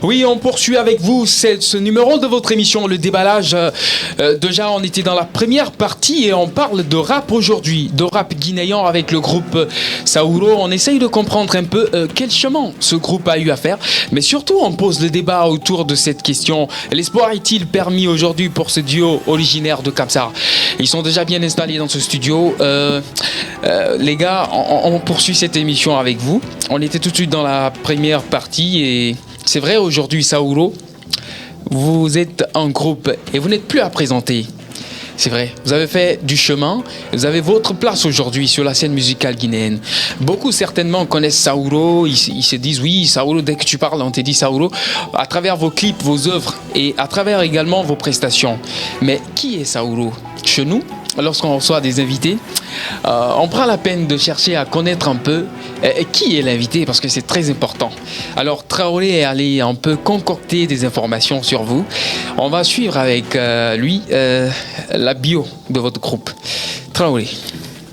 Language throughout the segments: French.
Oui, on poursuit avec vous ce numéro de votre émission, le déballage. Déjà, on était dans la première partie et on parle de rap aujourd'hui, de rap guinéen avec le groupe Saouro. On essaye de comprendre un peu quel chemin ce groupe a eu à faire, mais surtout, on pose le débat autour de cette question. L'espoir est-il permis aujourd'hui pour ce duo originaire de Kamsar? Ils sont déjà bien installés dans ce studio. Les gars, on poursuit cette émission avec vous. On était tout de suite dans la première partie et c'est vrai aujourd'hui, Saouro, vous êtes un groupe et vous n'êtes plus à présenter. C'est vrai, vous avez fait du chemin, vous avez votre place aujourd'hui sur la scène musicale guinéenne. Beaucoup certainement connaissent Saouro, ils se disent oui, Saouro, dès que tu parles, on te dit Saouro, à travers vos clips, vos œuvres et à travers également vos prestations. Mais qui est Saouro? Chez nous, lorsqu'on reçoit des invités, on prend la peine de chercher à connaître un peu qui est l'invité parce que c'est très important. Alors Traoré est allé un peu concocter des informations sur vous. On va suivre avec lui la bio de votre groupe. Traoré.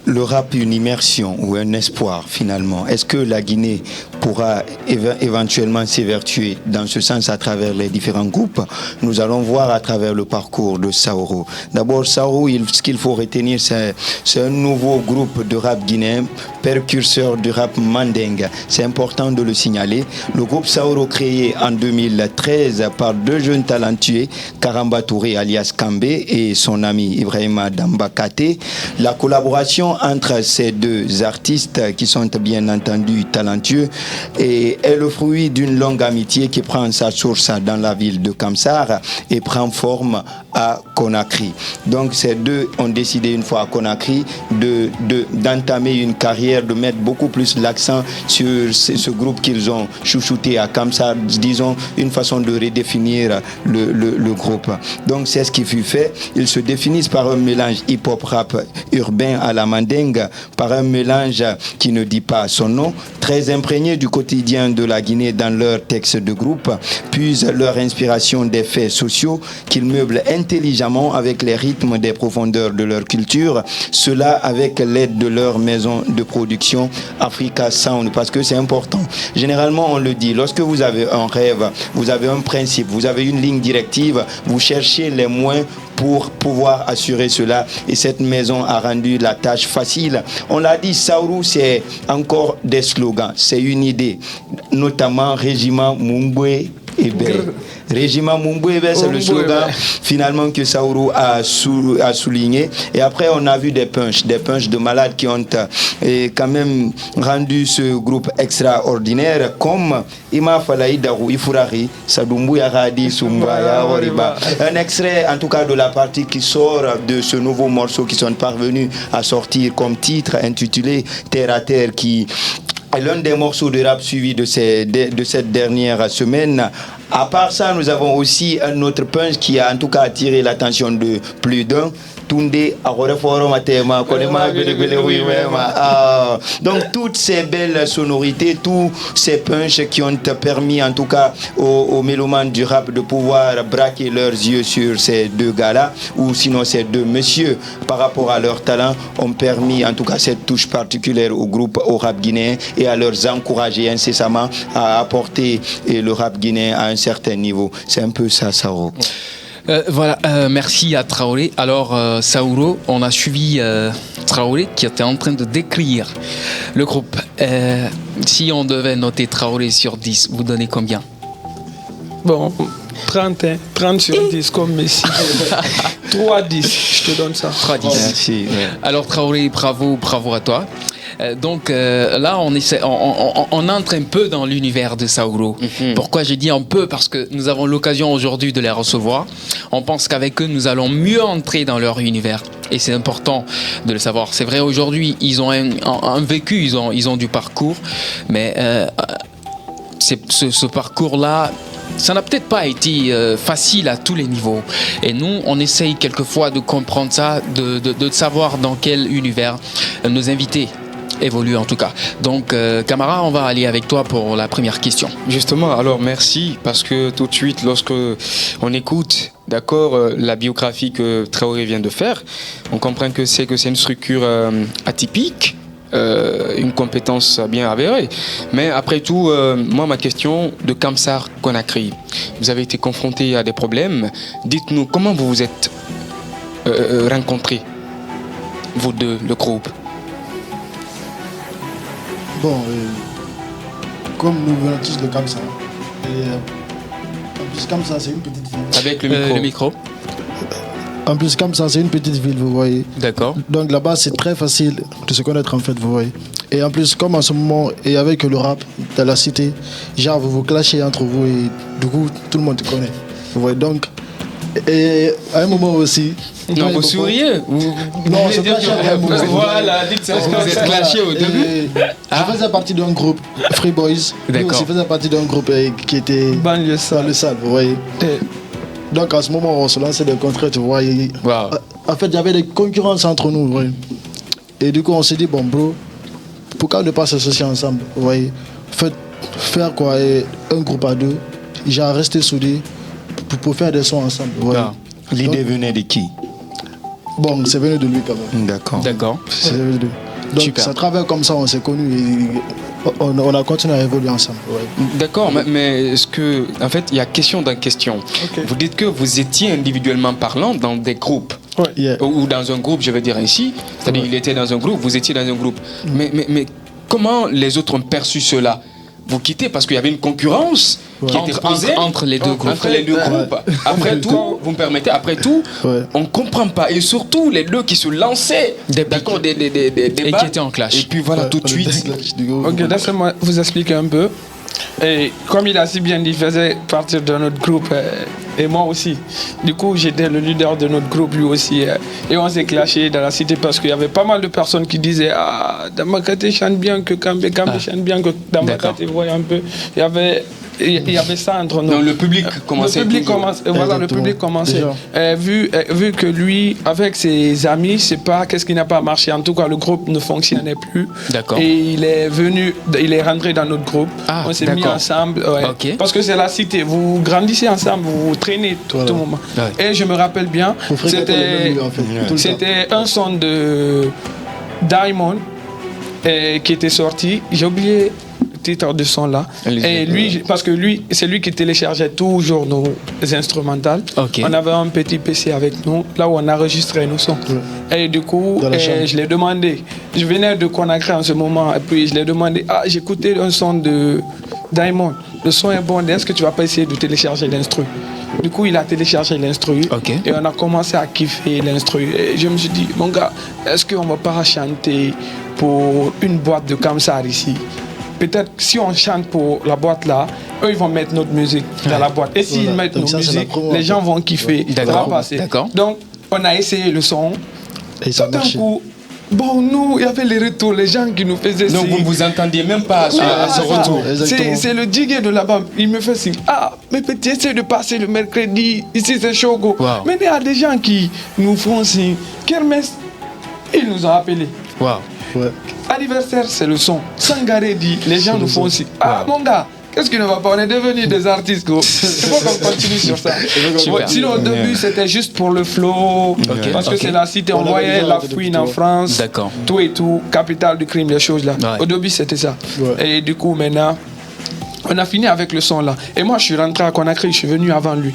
Le rap, une immersion ou un espoir finalement. Est-ce que la Guinée pourra éventuellement s'évertuer dans ce sens à travers les différents groupes? Nous allons voir à travers le parcours de Saouro. D'abord, Saouro, ce qu'il faut retenir, c'est un nouveau groupe de rap guinéen, précurseur du rap mandingue. C'est important de le signaler. Le groupe Saouro, créé en 2013 par deux jeunes talentueux, Karamba Touré alias Kambé et son ami Ibrahima Dambakate. La collaboration entre ces deux artistes, qui sont bien entendu talentueux, est le fruit d'une longue amitié qui prend sa source dans la ville de Kamsar et prend forme à Conakry. Donc ces deux ont décidé une fois à Conakry d'entamer une carrière, de mettre beaucoup plus l'accent sur ce groupe qu'ils ont chouchouté à Kamsar, disons une façon de redéfinir le groupe. Donc c'est ce qui fut fait. Ils se définissent par un mélange hip-hop rap urbain à la mandingue, par un mélange qui ne dit pas son nom, très imprégné du quotidien de la Guinée dans leurs textes de groupe, puisent leur inspiration des faits sociaux qu'ils meublent intelligemment avec les rythmes des profondeurs de leur culture, cela avec l'aide de leur maison de production Africa Sound, parce que c'est important. Généralement, on le dit, lorsque vous avez un rêve, vous avez un principe, vous avez une ligne directive, vous cherchez les moyens pour pouvoir assurer cela, et cette maison a rendu la tâche facile. On l'a dit, Saouro, c'est encore des slogans, c'est une idée, notamment Régiment Mumbwe Ebe. Régiment Mumbwe, c'est le slogan finalement que Saouro a souligné. Et après, on a vu des punchs de malades qui ont quand même rendu ce groupe extraordinaire, comme Ima Falaï Darou Ifurari, Sadumbu Yaradi Sumbaya Oriba. Un extrait en tout cas de la partie qui sort de ce nouveau morceau qu'ils sont parvenus à sortir comme titre intitulé Terre à Terre, qui est l'un des morceaux de rap suivi de cette dernière semaine. À part ça, nous avons aussi un autre punch qui a en tout cas attiré l'attention de plus d'un. Donc toutes ces belles sonorités, tous ces punchs qui ont permis en tout cas aux mélomanes du rap de pouvoir braquer leurs yeux sur ces deux gars-là, ou sinon ces deux messieurs, par rapport à leur talent, ont permis en tout cas cette touche particulière au groupe, au rap guinéen, et à leur encourager incessamment à apporter le rap guinéen à un certain niveau. C'est un peu ça, Saouro. Voilà, merci à Traoré. Alors, Saouro, on a suivi Traoré qui était en train de décrire le groupe. Si on devait noter Traoré sur 10, vous donnez combien? Bon, 30 sur 10 comme Messi. 3-10, je te donne ça. 3-10. Merci. Ouais. Alors, Traoré, bravo à toi. Donc là, on entre un peu dans l'univers de Saouro. Pourquoi j'ai dit un peu? Parce que nous avons l'occasion aujourd'hui de les recevoir. On pense qu'avec eux, nous allons mieux entrer dans leur univers. Et c'est important de le savoir. C'est vrai, aujourd'hui, ils ont un vécu, ils ont du parcours. Mais ce parcours-là, ça n'a peut-être pas été facile à tous les niveaux. Et nous, on essaye quelquefois de comprendre ça, de savoir dans quel univers nos invités évolue en tout cas. Donc Camara, on va aller avec toi pour la première question. Justement, alors merci, parce que tout de suite lorsque on écoute la biographie que Traoré vient de faire, on comprend que c'est une structure atypique, une compétence bien avérée. Mais après tout, moi, ma question de Kamsar Conakry, vous avez été confronté à des problèmes. Dites-nous, comment vous vous êtes rencontrés, vous deux, le groupe? Bon, comme nous venons tous de Kamsar, en plus Kamsar c'est une petite ville. Avec le micro. En plus Kamsar c'est une petite ville, vous voyez. D'accord. Donc là-bas c'est très facile de se connaître en fait, vous voyez. Et en plus comme en ce moment, et avec le rap dans la cité, genre vous vous clashez entre vous et du coup tout le monde te connaît. Vous voyez donc. Et à un moment aussi. Non, vous souriez. Non, c'est pas cher. Voilà, dites ça. Vous êtes clashé au début. Je faisais partie d'un groupe, Free Boys. Lui aussi faisait partie d'un groupe qui était Banlieue le sale, vous voyez. Donc à ce moment, on se lançait des contrats, tu vois. Wow. En fait, il y avait des concurrences entre nous, vous voyez. Et du coup, on s'est dit, bon, bro, pourquoi ne pas s'associer ensemble, vous voyez. Faire quoi, un groupe à deux, genre rester soudés pour faire des sons ensemble, vous voyez. L'idée venait de qui? Bon, c'est venu de lui quand même. D'accord. C'est venu de lui. Donc, Super. à travers comme ça, on s'est connus et on a continué à évoluer ensemble. Ouais. D'accord, mais est-ce que, en fait, il y a question dans question. Ok. Vous dites que vous étiez individuellement parlant dans des groupes. Yeah. Ou dans un groupe, je veux dire ainsi. C'est-à-dire, il était dans un groupe, vous étiez dans un groupe. Mais comment les autres ont perçu cela? Vous quittez parce qu'il y avait une concurrence qui était posée entre les deux groupes. Entre les deux groupes. Après tout, vous me permettez, après tout, on ne comprend pas. Et surtout, les deux qui se lançaient, d'accord, des Et débats. qui étaient en clash. Et puis voilà, tout de suite. Ok, laissez-moi vous expliquer un peu. Et comme il a si bien dit, il faisait partie de notre groupe et moi aussi. Du coup, j'étais le leader de notre groupe lui aussi. Et on s'est clashé dans la cité parce qu'il y avait pas mal de personnes qui disaient ah, Damakate chante bien que Kambe chante bien que Damakate, vous voyez un peu. Il y avait ça entre nous. Donc le public commençait. Le public commençait. Voilà, le public commençait. Vu que lui, avec ses amis, je sais pas qu'est-ce qui n'a pas marché. En tout cas, le groupe ne fonctionnait plus. D'accord. Et il est rentré dans notre groupe. Ah, on s'est mis ensemble. Ouais. Ok. Parce que c'est la cité. Vous grandissez ensemble, vous traînez tout le moment. Ouais. Et je me rappelle bien, c'était un son de Diamond qui était sorti. J'ai oublié titre de son là. Et lui, parce que lui, c'est lui qui téléchargeait toujours nos instrumentales. Ok. On avait un petit PC avec nous, là où on enregistrait nos sons. Et du coup, je l'ai demandé. Je venais de Conakry en ce moment, et puis je l'ai demandé. Ah, j'écoutais un son de Diamond. Le son est bon, est-ce que tu vas pas essayer de télécharger l'instru? Du coup, il a téléchargé l'instru. Ok. Et on a commencé à kiffer l'instru. Et je me suis dit, mon gars, est-ce qu'on va pas chanter pour une boîte de Kamsar ici? Peut-être si on chante pour la boîte là, eux ils vont mettre notre musique dans la boîte. Et s'ils mettent nos musiques, les gens vont kiffer. Ça va passer. Donc on a essayé le son. Et ça a marché. Coup, bon, nous, il y avait les retours, les gens qui nous faisaient Donc vous ne vous entendiez même pas à ce retour. C'est le diguet de là-bas. Il me fait signe. Ah, mais petit, essaie de passer le mercredi. Ici c'est chaud. Wow. Mais il y a des gens qui nous font signe. Kermès, ils nous ont appelés. Wow. Ouais. Anniversaire, c'est le son. Sangaré dit, les gens nous font aussi. Ah, mon gars, qu'est-ce qui ne va pas? On est devenus des artistes, gros. Il faut qu'on continue sur ça. Ouais, sinon, au début, c'était juste pour le flow. Parce que c'est la cité, on voyait la fouine en France. D'accord. Tout et tout, capitale du crime, les choses là. Ouais. Au début, c'était ça. Ouais. Et du coup, maintenant, on a fini avec le son là. Et moi, je suis rentré à Conakry, je suis venu avant lui.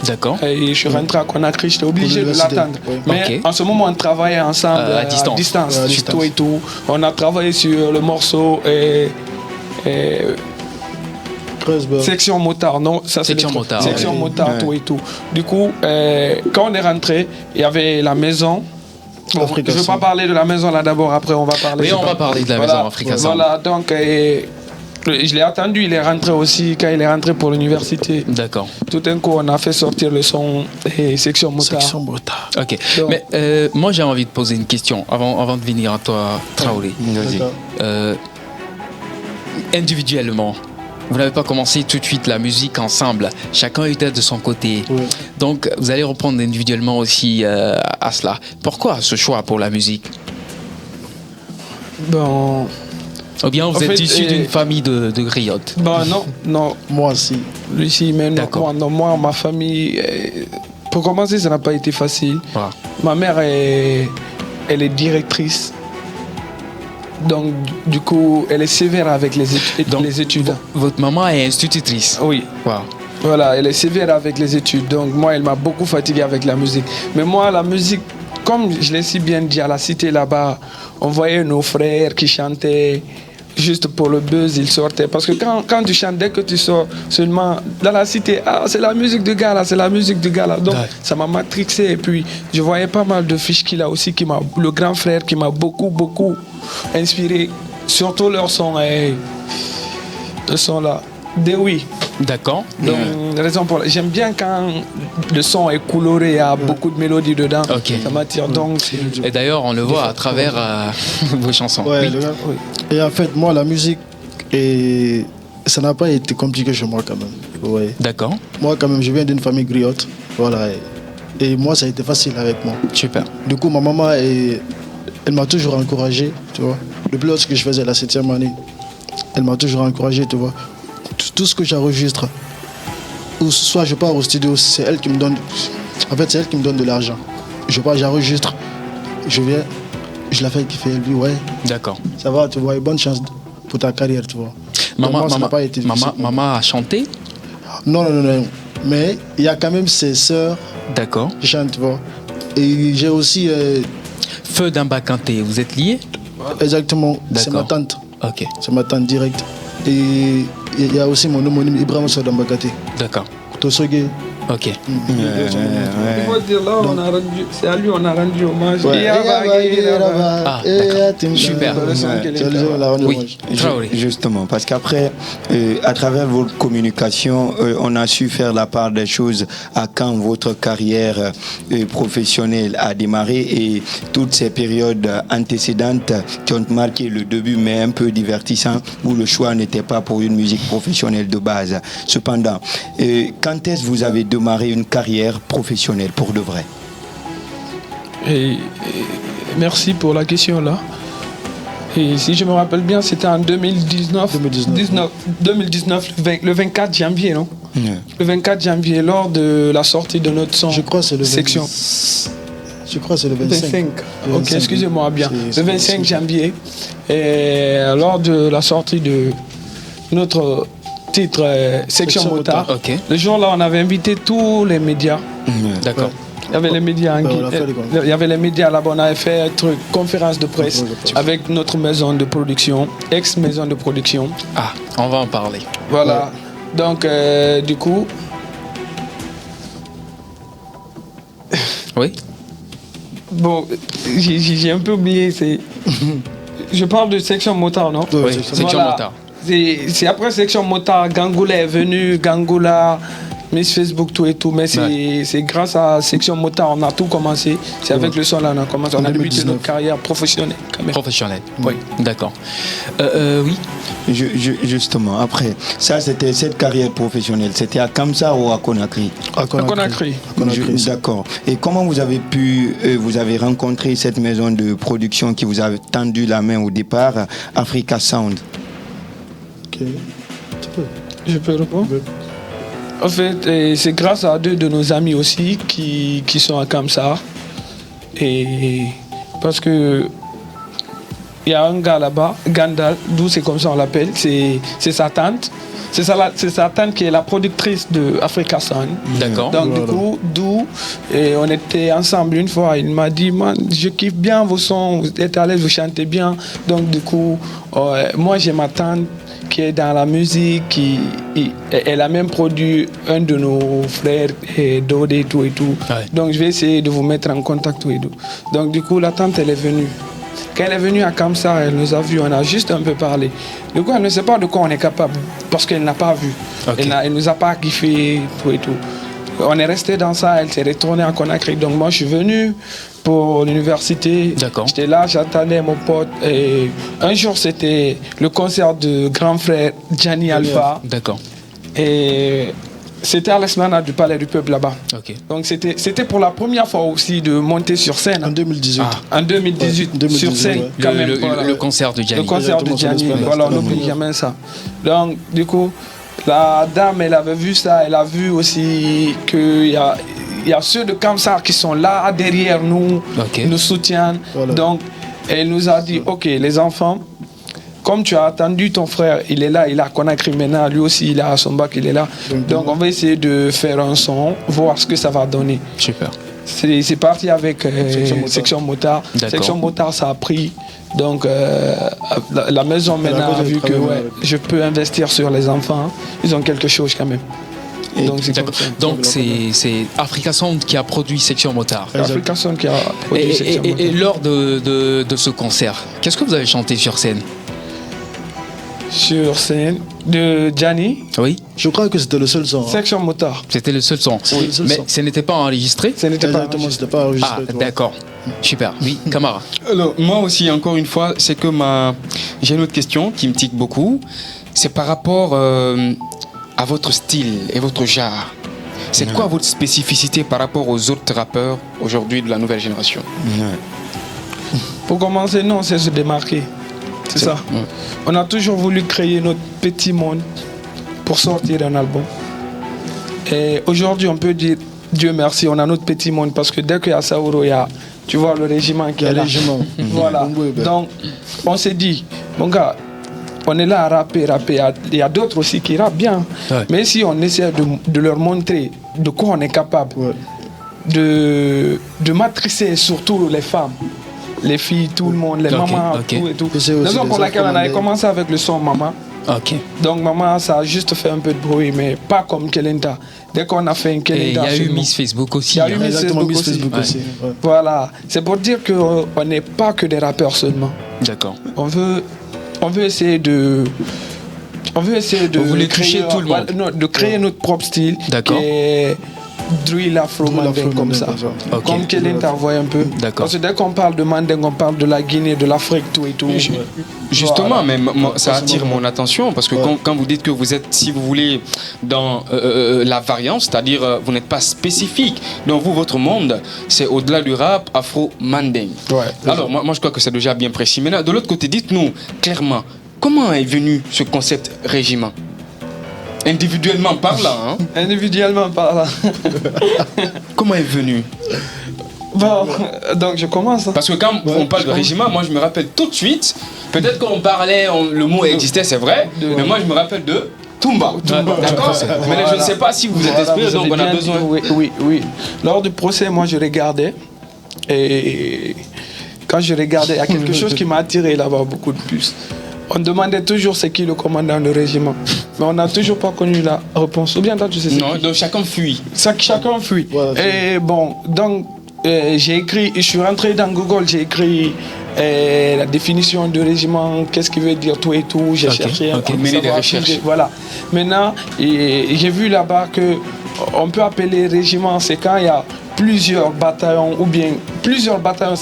D'accord. Et je suis rentré à Conakry, j'étais obligé de l'attendre. Ouais. Mais en ce moment, on travaillait ensemble À distance. tout et tout. On a travaillé sur le morceau Section Motard, non, ça c'est Section Motard. Section Ouais. Motard, tout et tout. Du coup, quand on est rentré, il y avait la maison. Bon, je ne veux pas parler de la maison là d'abord, après on va parler. Oui, on va parler de la maison Africa Sound. Voilà, donc je l'ai attendu, il est rentré aussi quand il est rentré pour l'université. D'accord. Tout d'un coup, on a fait sortir le son et Section Motard. Section Motard. Ok. Donc, Mais moi, j'ai envie de poser une question avant de venir à toi, Traoré. Vas-y. Individuellement, vous n'avez pas commencé tout de suite la musique ensemble. Chacun était de son côté. Ouais. Donc, vous allez reprendre individuellement aussi à cela. Pourquoi ce choix pour la musique? Bon, Ou bien vous En êtes fait, issu d'une famille de griottes? non. Moi aussi. Lui, si, mais non, D'accord. moi, ma famille, pour commencer, ça n'a pas été facile. Voilà. Ma mère, elle est directrice Donc, du coup, elle est sévère avec Donc, les études. Votre maman est institutrice. Oui. Wow. Voilà, elle est sévère avec les études. Donc, moi, elle m'a beaucoup fatigué avec la musique. Mais moi, la musique, comme je l'ai si bien dit à la cité là-bas, on voyait nos frères qui chantaient juste pour le buzz, ils sortaient. Parce que quand tu chantes, dès que tu sors seulement dans la cité, ah, c'est la musique de gars là, c'est la musique de gars là. Donc, ça m'a matrixé. Et puis, je voyais pas mal de fiches qu'il a aussi, le grand frère qui m'a beaucoup inspiré. Surtout leur son, le son là. Dewey. D'accord. Donc, raison pour j'aime bien quand le son est coloré, il y a beaucoup de mélodies dedans. Ok. Ça m'attire. Donc, Et d'ailleurs, on le voit à travers vos chansons. Ouais, Oui. Et en fait, moi, la musique, ça n'a pas été compliqué chez moi quand même. Ouais. D'accord. Moi, quand même, je viens d'une famille griotte. Voilà. Et moi, ça a été facile avec moi. Super. Du coup, ma maman, elle m'a toujours encouragé, tu vois. Depuis lorsque je faisais la 7e année, elle m'a toujours encouragé, tu vois. Tout ce que j'enregistre, ou soit je pars au studio, c'est elle qui me donne. En fait, c'est elle qui me donne de l'argent. Je pars, j'enregistre, je viens, je la fais kiffer. Elle dit ouais, D'accord. ça va, tu vois, et bonne chance pour ta carrière, tu vois. Donc moi, ça n'a pas été difficile. Maman a chanté. Non. Mais il y a quand même ses sœurs D'accord. qui chantent, tu vois. Et j'ai aussi. Feu d'Ambakanté, vous êtes liés? Exactement, c'est ma D'accord. tante. Ok. C'est ma tante directe. Et il y a aussi mon homonyme Ibrahim Sodambagate. D'accord. Tosoge. Ok. il faut dire là, c'est à lui on a rendu hommage. Ouais. Ah, d'accord. Super. Oui. Traoré. Justement, parce qu'après, à travers votre communication, on a su faire la part des choses à quand votre carrière professionnelle a démarré et toutes ces périodes antécédentes qui ont marqué le début, mais un peu divertissant, où le choix n'était pas pour une musique professionnelle de base. Cependant, quand est-ce que vous avez démarré une carrière professionnelle pour de vrai? Et merci pour la question là. Et si je me rappelle bien, c'était en 2019, le 24 janvier, non? Le 24 janvier, lors de la sortie de notre son. Je crois que c'est le 25. Section. Je crois que c'est le 25. Ok, excusez-moi bien. Le 25 janvier, et lors de la sortie de notre titre Section Motard, Ok. le jour-là, on avait invité tous les médias. D'accord. Il y avait les médias, il y avait les médias là-bas, on avait fait une conférence de presse avec notre maison de production, ex-maison de production. Ah, on va en parler. Voilà. Donc, du coup, Oui. bon, j'ai un peu oublié. Je parle de Section Motard, non? Oui, Section Voilà. Motard. C'est après Section Motard, Gangoula est venu, Gangoula, Miss Facebook, tout et tout. Mais c'est grâce à Section Motard, on a tout commencé. C'est avec le son là, on a commencé. On a débuté notre carrière professionnelle quand même. Professionnel. Oui. D'accord. Oui. Justement, après, ça c'était cette carrière professionnelle, c'était à Kamsa ou à Conakry? À Conakry. D'accord. Et comment vous avez pu, vous avez rencontré cette maison de production qui vous a tendu la main au départ, Africa Sound? Ok. Tu peux. Je peux répondre? En fait, c'est grâce à deux de nos amis aussi qui sont à Kamsa. Et parce que il y a un gars là-bas, Gandal, d'où c'est comme ça on l'appelle, c'est sa tante. C'est sa tante qui est la productrice de Africa Sound. D'accord. Donc du coup, on était ensemble une fois. Il m'a dit, man, je kiffe bien vos sons, vous êtes à l'aise, vous chantez bien. Donc du coup, moi j'ai ma tante qui est dans la musique, elle a même produit un de nos frères, Dode et tout et tout. Ouais. Donc je vais essayer de vous mettre en contact tout et tout. Donc du coup, la tante, elle est venue. Quand elle est venue à Kamsa, elle nous a vus, on a juste un peu parlé. Du coup, elle ne sait pas de quoi on est capable, parce qu'elle n'a pas vu. Okay. Elle ne nous a pas kiffé, tout et tout. On est resté dans ça, elle s'est retournée à Conakry. Donc moi, je suis venu pour l'université. D'accord. J'étais là, j'attendais mon pote. Et un jour, c'était le concert de grand frère Gianni Alpha. D'accord. Et c'était à l'Esplana du Palais du Peuple là-bas. Ok. Donc c'était pour la première fois aussi de monter sur scène. En 2018. En 2018, 2018, sur scène, ouais. quand même. Voilà. Le concert de Gianni. Le concert de Exactement, Gianni, sur voilà, on l'Esplanade. n'oublie jamais ça. Donc, du coup, la dame, elle avait vu ça, elle a vu aussi qu'il y a ceux de Kamsar qui sont là derrière nous, Ok. nous soutiennent. Voilà. Donc, elle nous a dit, ok, les enfants, comme tu as attendu ton frère, il est là, il a Conakry maintenant, lui aussi il a son bac, il est là. Donc on va essayer de faire un son, voir ce que ça va donner. Super. C'est parti avec Section Motard. D'accord. Section Motard, ça a pris. Donc la maison maintenant a vu que je peux investir sur les enfants. Hein. Ils ont quelque chose quand même. Donc c'est Africa Sound qui a produit Section Motard. Africa Sound qui a produit Section Motard. Et lors de ce concert, qu'est-ce que vous avez chanté sur scène? Sur scène de Gianni. Oui. Je crois que c'était le seul son. Section Motard. C'était le seul son. Oui, le seul Mais son. ce n'était pas enregistré? Ce n'était pas Exactement, c'était pas enregistré. Ah, tu vois. d'accord. Super. Oui, Camara. Alors, moi aussi, encore une fois, c'est que j'ai une autre question qui me tique beaucoup. C'est par rapport à votre style et votre genre. C'est quoi votre spécificité par rapport aux autres rappeurs aujourd'hui de la nouvelle génération? Pour commencer, non, c'est se démarquer. C'est ça. On a toujours voulu créer notre petit monde pour sortir un album. Et aujourd'hui, on peut dire Dieu merci, on a notre petit monde parce que dès qu'il y a Saouro, il y a, tu vois, le régiment qui est là. Voilà. Donc, on s'est dit, mon gars, on est là à rapper. Il y a d'autres aussi qui rappent bien. Ouais. Mais si on essaie de leur montrer de quoi on est capable, de matricer surtout les femmes, les filles, tout le monde, les mamans, tout et tout. C'est aussi Raison des pour laquelle on avait enfants commencé avec le son Maman. Ok. Donc Maman, ça a juste fait un peu de bruit, mais pas comme Kelenta. Dès qu'on a fait un Et il Kelenta, y a eu seulement. Miss Facebook aussi. Il y a eu Miss Exactement, Facebook Miss Facebook Ouais. aussi. Ouais. Voilà, c'est pour dire qu'on n'est pas que des rappeurs seulement. D'accord. On veut essayer de... On veut essayer de Vous voulez créer, toucher tout le monde. non, de créer notre propre style. D'accord. Et drill afro Drill manding afro comme manding ça. comme ça. Ok. Comme Kelenta voit un peu. D'accord. Parce que dès qu'on parle de manding, on parle de la Guinée, de l'Afrique, tout et tout. Justement, Voilà. mais ça attire mon attention parce que quand vous dites que vous êtes, si vous voulez, dans la variance, c'est-à-dire vous n'êtes pas spécifique. Donc vous, votre monde, c'est au-delà du rap afro-manding. Ouais. Alors moi, je crois que c'est déjà bien précis. Maintenant, de l'autre côté, dites-nous clairement, comment est venu ce concept régiment? Individuellement parlant, hein? Individuellement parlant. Comment est venu? Bon, donc je commence. Hein. Parce que quand on parle de régiment, moi je me rappelle tout de suite, peut-être qu'on parlait, le mot existait, c'est vrai, mais moi je me rappelle de Toumba. D'accord? Mais là, je ne sais pas si vous êtes inspiré, vous donc avez on a bien besoin. dit, oui. Lors du procès, moi je regardais. Et quand je regardais, il y a quelque chose qui m'a attiré là-bas beaucoup de plus. On demandait toujours c'est qui le commandant du régiment. Mais on n'a toujours pas connu la réponse. Ou bien toi tu sais c'est Non, qui? donc chacun fuit. Chacun fuit. Voilà, Et bon, donc j'ai écrit, je suis rentré dans Google, j'ai écrit la définition de régiment, qu'est-ce qui veut dire tout et tout. J'ai cherché ok. pour Mener des savoir recherches. tout, voilà. Maintenant, j'ai vu là-bas que on peut appeler régiment, c'est quand il y a plusieurs bataillons ou bien plusieurs bataillons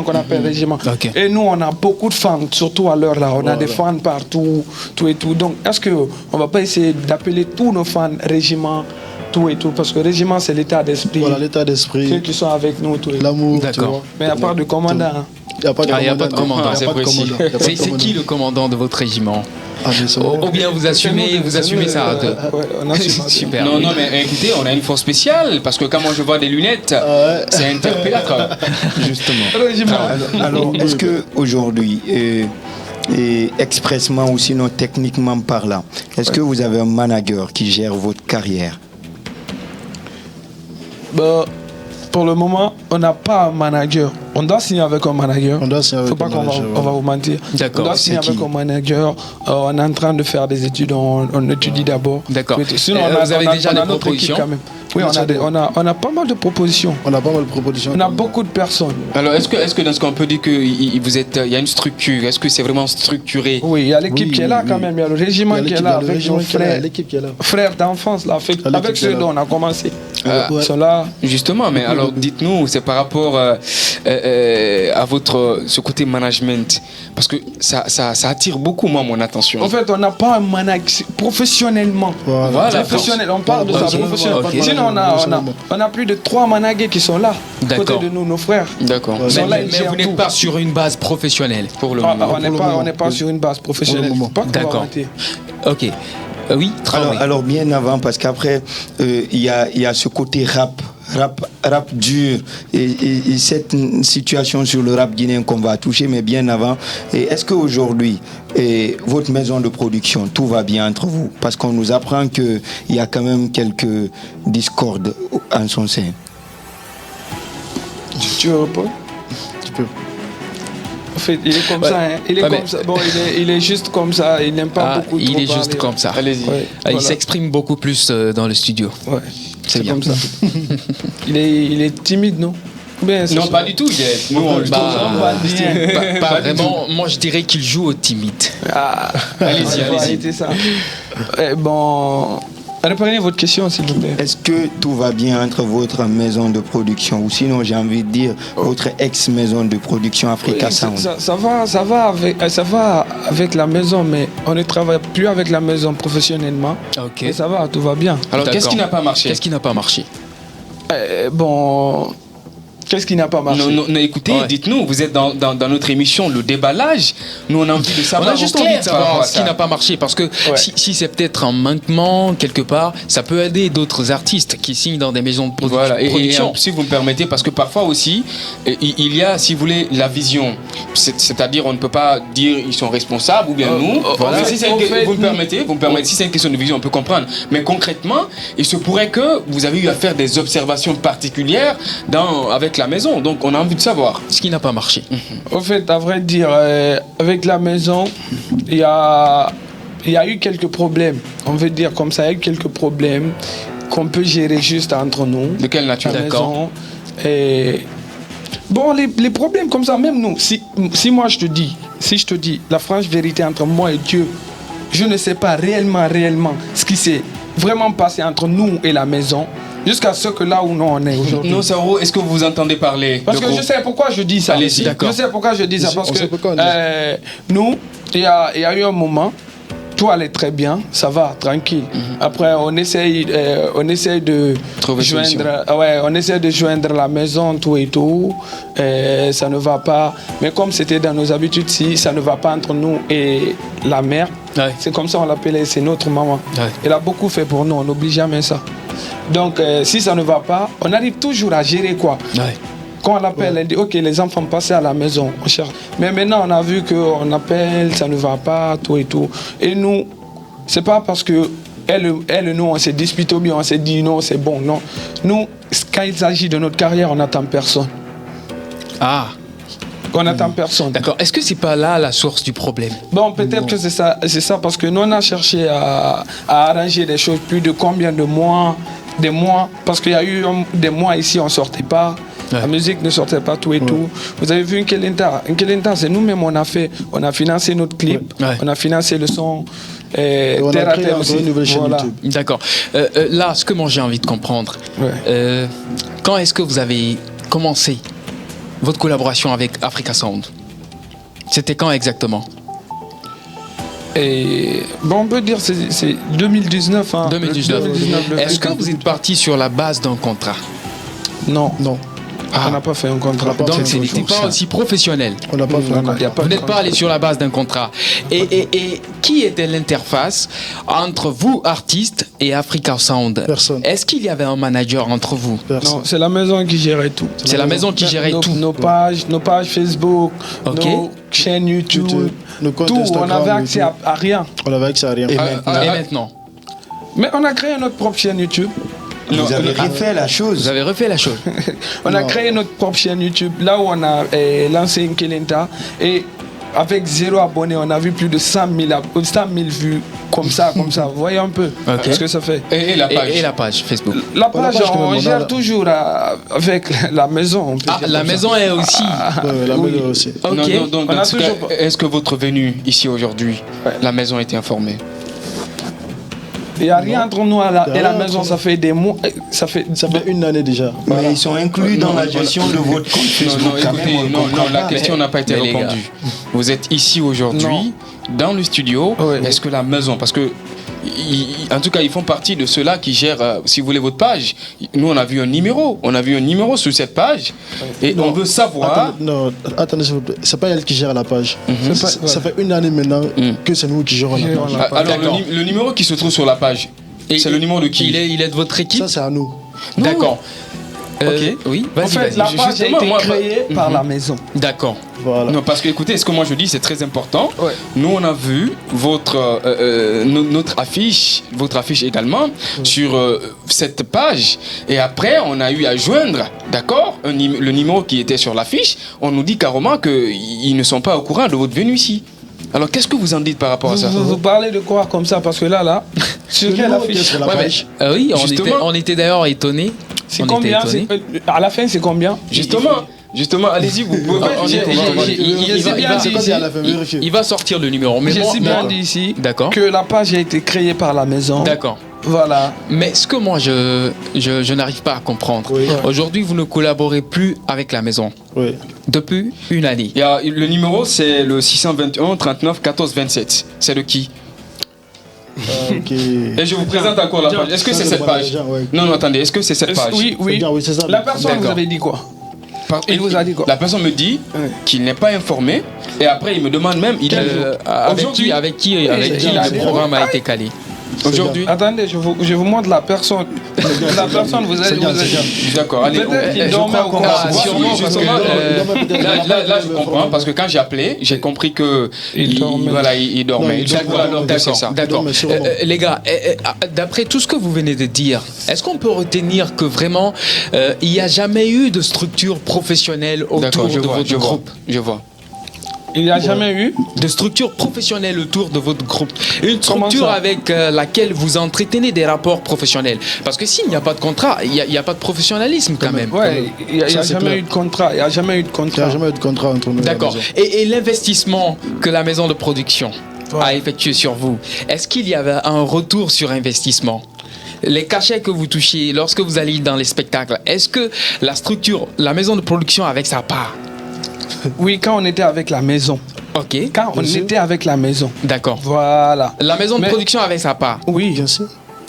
qu'on appelle régiment. Ok. Et nous, on a beaucoup de fans, surtout à l'heure là. On a des fans partout, tout et tout. Donc, est-ce qu'on va pas essayer d'appeler tous nos fans régiment, tout et tout? Parce que régiment, c'est l'état d'esprit. Voilà, l'état Ceux d'esprit, qui sont avec nous, tout et tout. l'amour. tu D'accord. vois. Mais il n'y a pas de commandant. Hein. Il n'y a pas de Ah, il y a pas de commandant, Il y a c'est pas de précis. commandant. Il y a pas de C'est commandant. qui le commandant de votre régiment? Ah, mais c'est bon. Ou bien vous assumez ça Ouais, on assume. Super. Non, non, mais écoutez, on a une force spéciale parce que quand moi je vois des lunettes, ouais. c'est interpellateur. Justement. Régiment. Alors, est-ce que aujourd'hui, et expressement ou sinon techniquement parlant, est-ce que vous avez un manager qui gère votre carrière? Bah, pour le moment, on n'a pas un manager. On doit signer avec un manager. On doit signer avec Faut pas un qu'on manager, on va vous mentir. D'accord, On doit signer c'est avec qui? un manager. On est en train de faire des études. On étudie d'abord. D'accord. Sinon, Vous avez déjà des notre équipe propositions? quand même. Oui, on a pas mal de propositions. On a pas mal de propositions. On a beaucoup de personnes. Alors, est-ce que dans ce qu'on peut dire qu'il y a une structure? Est-ce que c'est vraiment structuré? Oui, il y a l'équipe Oui, qui est là quand oui. même. Il y a le régiment Il y a qui est l'équipe, là il y a le avec régiment nos qui est là, frères. l'équipe qui est là. Frères d'enfance, là, avec l'équipe qui est ceux là. dont on a commencé. Ouais. Ils sont là. Justement, mais alors dites-nous, c'est par rapport à ce côté management, parce que ça attire beaucoup moi mon attention. En fait, on n'a pas un manager professionnellement. Voilà. Professionnel, on parle de ça, Ok, professionnel. ok. Sinon, on a plus de 3 managers qui sont là, côté D'accord. de nous, nos frères. D'accord. Ils sont là, ils Mais gèrent vous n'êtes tout. pas sur une base professionnelle. Pour le Ah, moment. on n'est pas sur une base professionnelle. Pour le moment. Pas qu'on va D'accord. mentir. Ok. Oui, Traoré. Alors bien avant, parce qu'après, il y a ce côté rap dur et cette situation sur le rap guinéen qu'on va toucher, mais bien avant. Et est-ce qu'aujourd'hui, votre maison de production, tout va bien entre vous? Parce qu'on nous apprend qu'il y a quand même quelques discordes en son sein. Tu veux répondre? Tu peux. En fait, il est comme ça, hein. Il est comme ça. Bon, il est juste comme ça. Il n'aime pas beaucoup il trop est juste parler. comme ça. Allez-y. Ouais, Il voilà. s'exprime beaucoup plus dans le studio. Ouais, C'est bien. comme ça. il est timide, non? Bien, Non, pas du tout. Nous, on le Bah, trouve. Pas vraiment. Moi, je dirais qu'il joue au timide. Ah, Allez-y, allez-y. arrêtez ça. Bon, reprenez votre question, s'il vous plaît. Est-ce que tout va bien entre votre maison de production, ou sinon j'ai envie de dire votre ex-maison de production Africa Sound? Ça va avec la maison, mais on ne travaille plus avec la maison professionnellement. Ok. Et ça va, tout va bien. Alors, qu'est-ce qui D'accord. n'a pas marché? Qu'est-ce qui n'a pas marché? Bon, qu'est-ce qui n'a pas marché? Non, écoutez, Ouais. dites-nous, vous êtes dans notre émission Le Déballage. Nous, on a envie de On savoir. a juste au envie clair de par rapport savoir à ce qui ça. n'a pas marché parce que Ouais. si c'est peut-être un manquement quelque part, ça peut aider d'autres artistes qui signent dans des maisons de Voilà, et production. si vous me permettez, parce que parfois aussi, il y a, si vous voulez, la vision. C'est-à-dire, on ne peut pas dire ils sont responsables ou bien nous. voilà. Mais si c'est En fait, vous me permettez, si c'est une question de vision, on peut comprendre. Mais concrètement, il se pourrait que vous avez eu à faire des observations particulières avec la maison. Donc, on a envie de savoir. Ce qui n'a pas marché. Au fait, à vrai dire, avec la maison, il y a eu quelques problèmes. On veut dire comme ça, il y a eu quelques problèmes qu'on peut gérer juste entre nous. De quelle nature? La D'accord. maison. Et bon, les problèmes comme ça, même nous, si moi je te dis la franche vérité entre moi et Dieu, je ne sais pas réellement ce qui s'est vraiment passé entre nous et la maison, jusqu'à ce que là où nous on est aujourd'hui. Non, Sauro, est-ce que vous vous entendez parler? Parce de que groupe? je sais pourquoi je dis ça. Allez-y, d'accord. Je sais pourquoi je dis ça. Parce On sait que pourquoi on dit nous, il y a eu un moment, tout allait très bien, ça va, tranquille. Après, on essaye de Trouver solution. on essaie de joindre la maison, tout et tout. Ça ne va pas. Mais comme c'était dans nos habitudes, si ça ne va pas entre nous et la mère, Ouais. c'est comme ça on l'appelait, c'est notre maman. Ouais. Elle a beaucoup fait pour nous, on n'oublie jamais ça. Donc, si ça ne va pas, on arrive toujours à gérer quoi. Ouais. Quand on appelle, elle dit ok, les enfants passez à la maison, on cherche. Mais maintenant, on a vu qu'on appelle, ça ne va pas, tout et tout. Et nous, c'est pas parce que elle et nous, on s'est disputé ou bien on s'est dit non, c'est bon, non. Nous, quand il s'agit de notre carrière, on n'attend personne. Ah, On n'attend personne. d'accord. Est-ce que c'est pas là la source du problème? Bon, peut-être que c'est ça, parce que nous, on a cherché à arranger des choses plus de combien de mois, des mois, parce qu'il y a eu des mois ici, on ne sortait pas. Ouais. La musique ne sortait pas tout et tout. Vous avez vu Nkelenta, c'est nous-mêmes, on a financé notre clip, Ouais. on a financé le son. on a terre à créé terre encore aussi. une nouvelle chaîne Voilà. YouTube. D'accord. Là, ce que moi j'ai envie de comprendre, Ouais. quand est-ce que vous avez commencé votre collaboration avec Africa Sound? C'était quand exactement? Et bon, on peut dire c'est 2019. Hein. 2019. 2019, le Est-ce que fait. vous êtes parti sur la base d'un contrat? Non, Non, on n'a pas fait un contrat. On n'a pas Donc fait ce un n'était contrat. pas aussi professionnel. on n'a pas fait Non, non, il y a pas Vous de n'êtes pas allé sur la base d'un contrat. Et qui était l'interface entre vous, artistes, et Africa Sound? Personne. Est-ce qu'il y avait un manager entre vous? personne. Non, c'est la maison qui gérait tout. C'est la maison qui gérait tout. Nos pages Facebook, Ok. nos chaînes YouTube, YouTube, nos comptes tout. On Instagram, avait accès YouTube. à rien. On avait accès à rien. Et Et maintenant, maintenant? Mais on a créé notre propre chaîne YouTube. vous avez refait la Vous chose. avez refait la chose. On a Non. créé notre propre chaîne YouTube, là où on a lancé Nkelenta. Et avec 0 abonné, on a vu plus de 100 000 vues comme ça. Vous voyez un peu ce que ça fait. Et la page. Et la page Facebook. La page, page, quand on même, on a gère la- toujours avec la maison. on peut Ah, dire la comme ça. maison est aussi. Ouais, la oui. maison aussi. Ok. Non, On dans a ce cas, toujours pas- est-ce que votre venue ici aujourd'hui, Ouais. la maison a été informée? Il n'y a rien entre nous et la rien maison, entre ça fait des mois. Ça fait une année déjà. Mais ils sont inclus dans la gestion de votre compte Facebook. quand même, on ne comprend la pas. question n'a pas été Mais les répondue. Vous êtes ici aujourd'hui, dans le studio. Ouais. Est-ce que la maison, parce que en tout cas, ils font partie de ceux-là qui gèrent, si vous voulez, votre page. Nous, on a vu un numéro sur cette page, et on veut savoir. Attendez, s'il vous plaît. C'est pas elle qui gère la page. Ça fait une année maintenant que c'est nous qui gérons la page. Alors, le numéro qui se trouve sur la page, c'est le numéro de qui? Il est de votre équipe? Ça, c'est à nous. D'accord. Ok. Oui, En vas-y, fait, la vas-y. page a été créée par la maison. D'accord. Voilà. Non, parce que écoutez, ce que moi je dis, c'est très important. Ouais. Nous, on a vu notre affiche également sur cette page. Et après, on a eu à joindre, d'accord, le numéro qui était sur l'affiche. On nous dit carrément qu'ils ne sont pas au courant de votre venue ici. Alors, qu'est-ce que vous en dites par rapport à ça? Vous parlez de quoi comme ça? Parce que là, sur quelle affiche? Sur la Ouais, page. mais, oui, Justement. on était d'ailleurs étonnés. C'est On combien? était étonnés. À la fin, c'est combien? Justement, allez-y, vous pouvez. Il va sortir le numéro. Mais J'ai bon, si bien dit ici D'accord. que la page a été créée par la maison. D'accord. Voilà. Mais ce que moi je n'arrive pas à comprendre, Oui. aujourd'hui vous ne collaborez plus avec la maison Oui. depuis une année. Le numéro, c'est le 621 39 14 27. C'est de qui? Ok. Et je vous présente encore la page. Est-ce que c'est cette page? Ouais. Non, attendez, est-ce que c'est cette page? Oui, C'est oui. bien, oui, c'est ça. La personne vous D'accord. avait dit quoi? Il vous a dit quoi? La personne me dit qu'il n'est pas informé, et après il me demande même, il dit aujourd'hui, Avec qui le programme a été calé? aujourd'hui. Attendez, je vous montre la personne. La personne vous a dit. D'accord, allez. Peut-être qu'il je dormait crois au qu'on cas. va sûrement, parce que, Là, je comprends, parce que quand j'ai appelé, j'ai compris que Il dormait. Voilà, il dormait. Non, il dormait. D'accord, alors, c'est ça. D'accord. mais sûrement. Les gars, d'après tout ce que vous venez de dire, est-ce qu'on peut retenir que vraiment il n'y a jamais eu de structure professionnelle autour D'accord, de votre groupe? Je vois. Il n'y a jamais eu. De structure professionnelle autour de votre groupe. Une Comment structure ça? avec laquelle vous entretenez des rapports professionnels. Parce que s'il n'y a pas de contrat, il n'y a pas de professionnalisme quand même. Ouais, il n'y a Ça, c'est jamais clair. eu de contrat. Il n'y a jamais eu de Il n'y contrat. a jamais eu de contrat entre nous. et la D'accord. maison. Et l'investissement que la maison de production a effectué sur vous, est-ce qu'il y avait un retour sur investissement? Les cachets que vous touchiez lorsque vous alliez dans les spectacles, est-ce que la structure, la maison de production avec sa part? Oui, quand on était avec la maison. Ok. Quand on était avec la maison. D'accord. Voilà. La maison de Mais- production avec sa part. Oui. Bien sûr.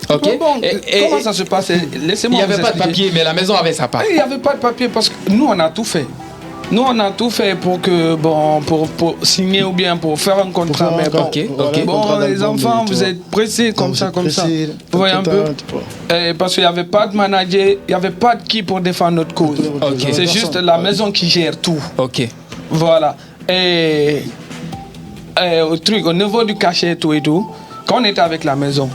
Ok. Bon, Et comment ça se passait? il Laissez-moi n'y avait vous pas de expliquer. papier, mais la maison avait sa part. Il n'y avait pas de papier parce que nous, on a tout fait. Nous, on a tout fait pour que, bon, pour signer ou bien pour faire un contrat. Pour Mais faire un bon, ok, voilà, ok. un bon, contrat les d'album, enfants, tu vous vois. êtes pressés comme ça. Vous voyez un peu? Pressé, Parce qu'il n'y avait pas de manager, il n'y avait pas de qui pour défendre notre cause. Ok. C'est juste la maison qui gère tout. Ok. Voilà. Et au truc, au niveau du cachet et tout, quand on était avec la maison,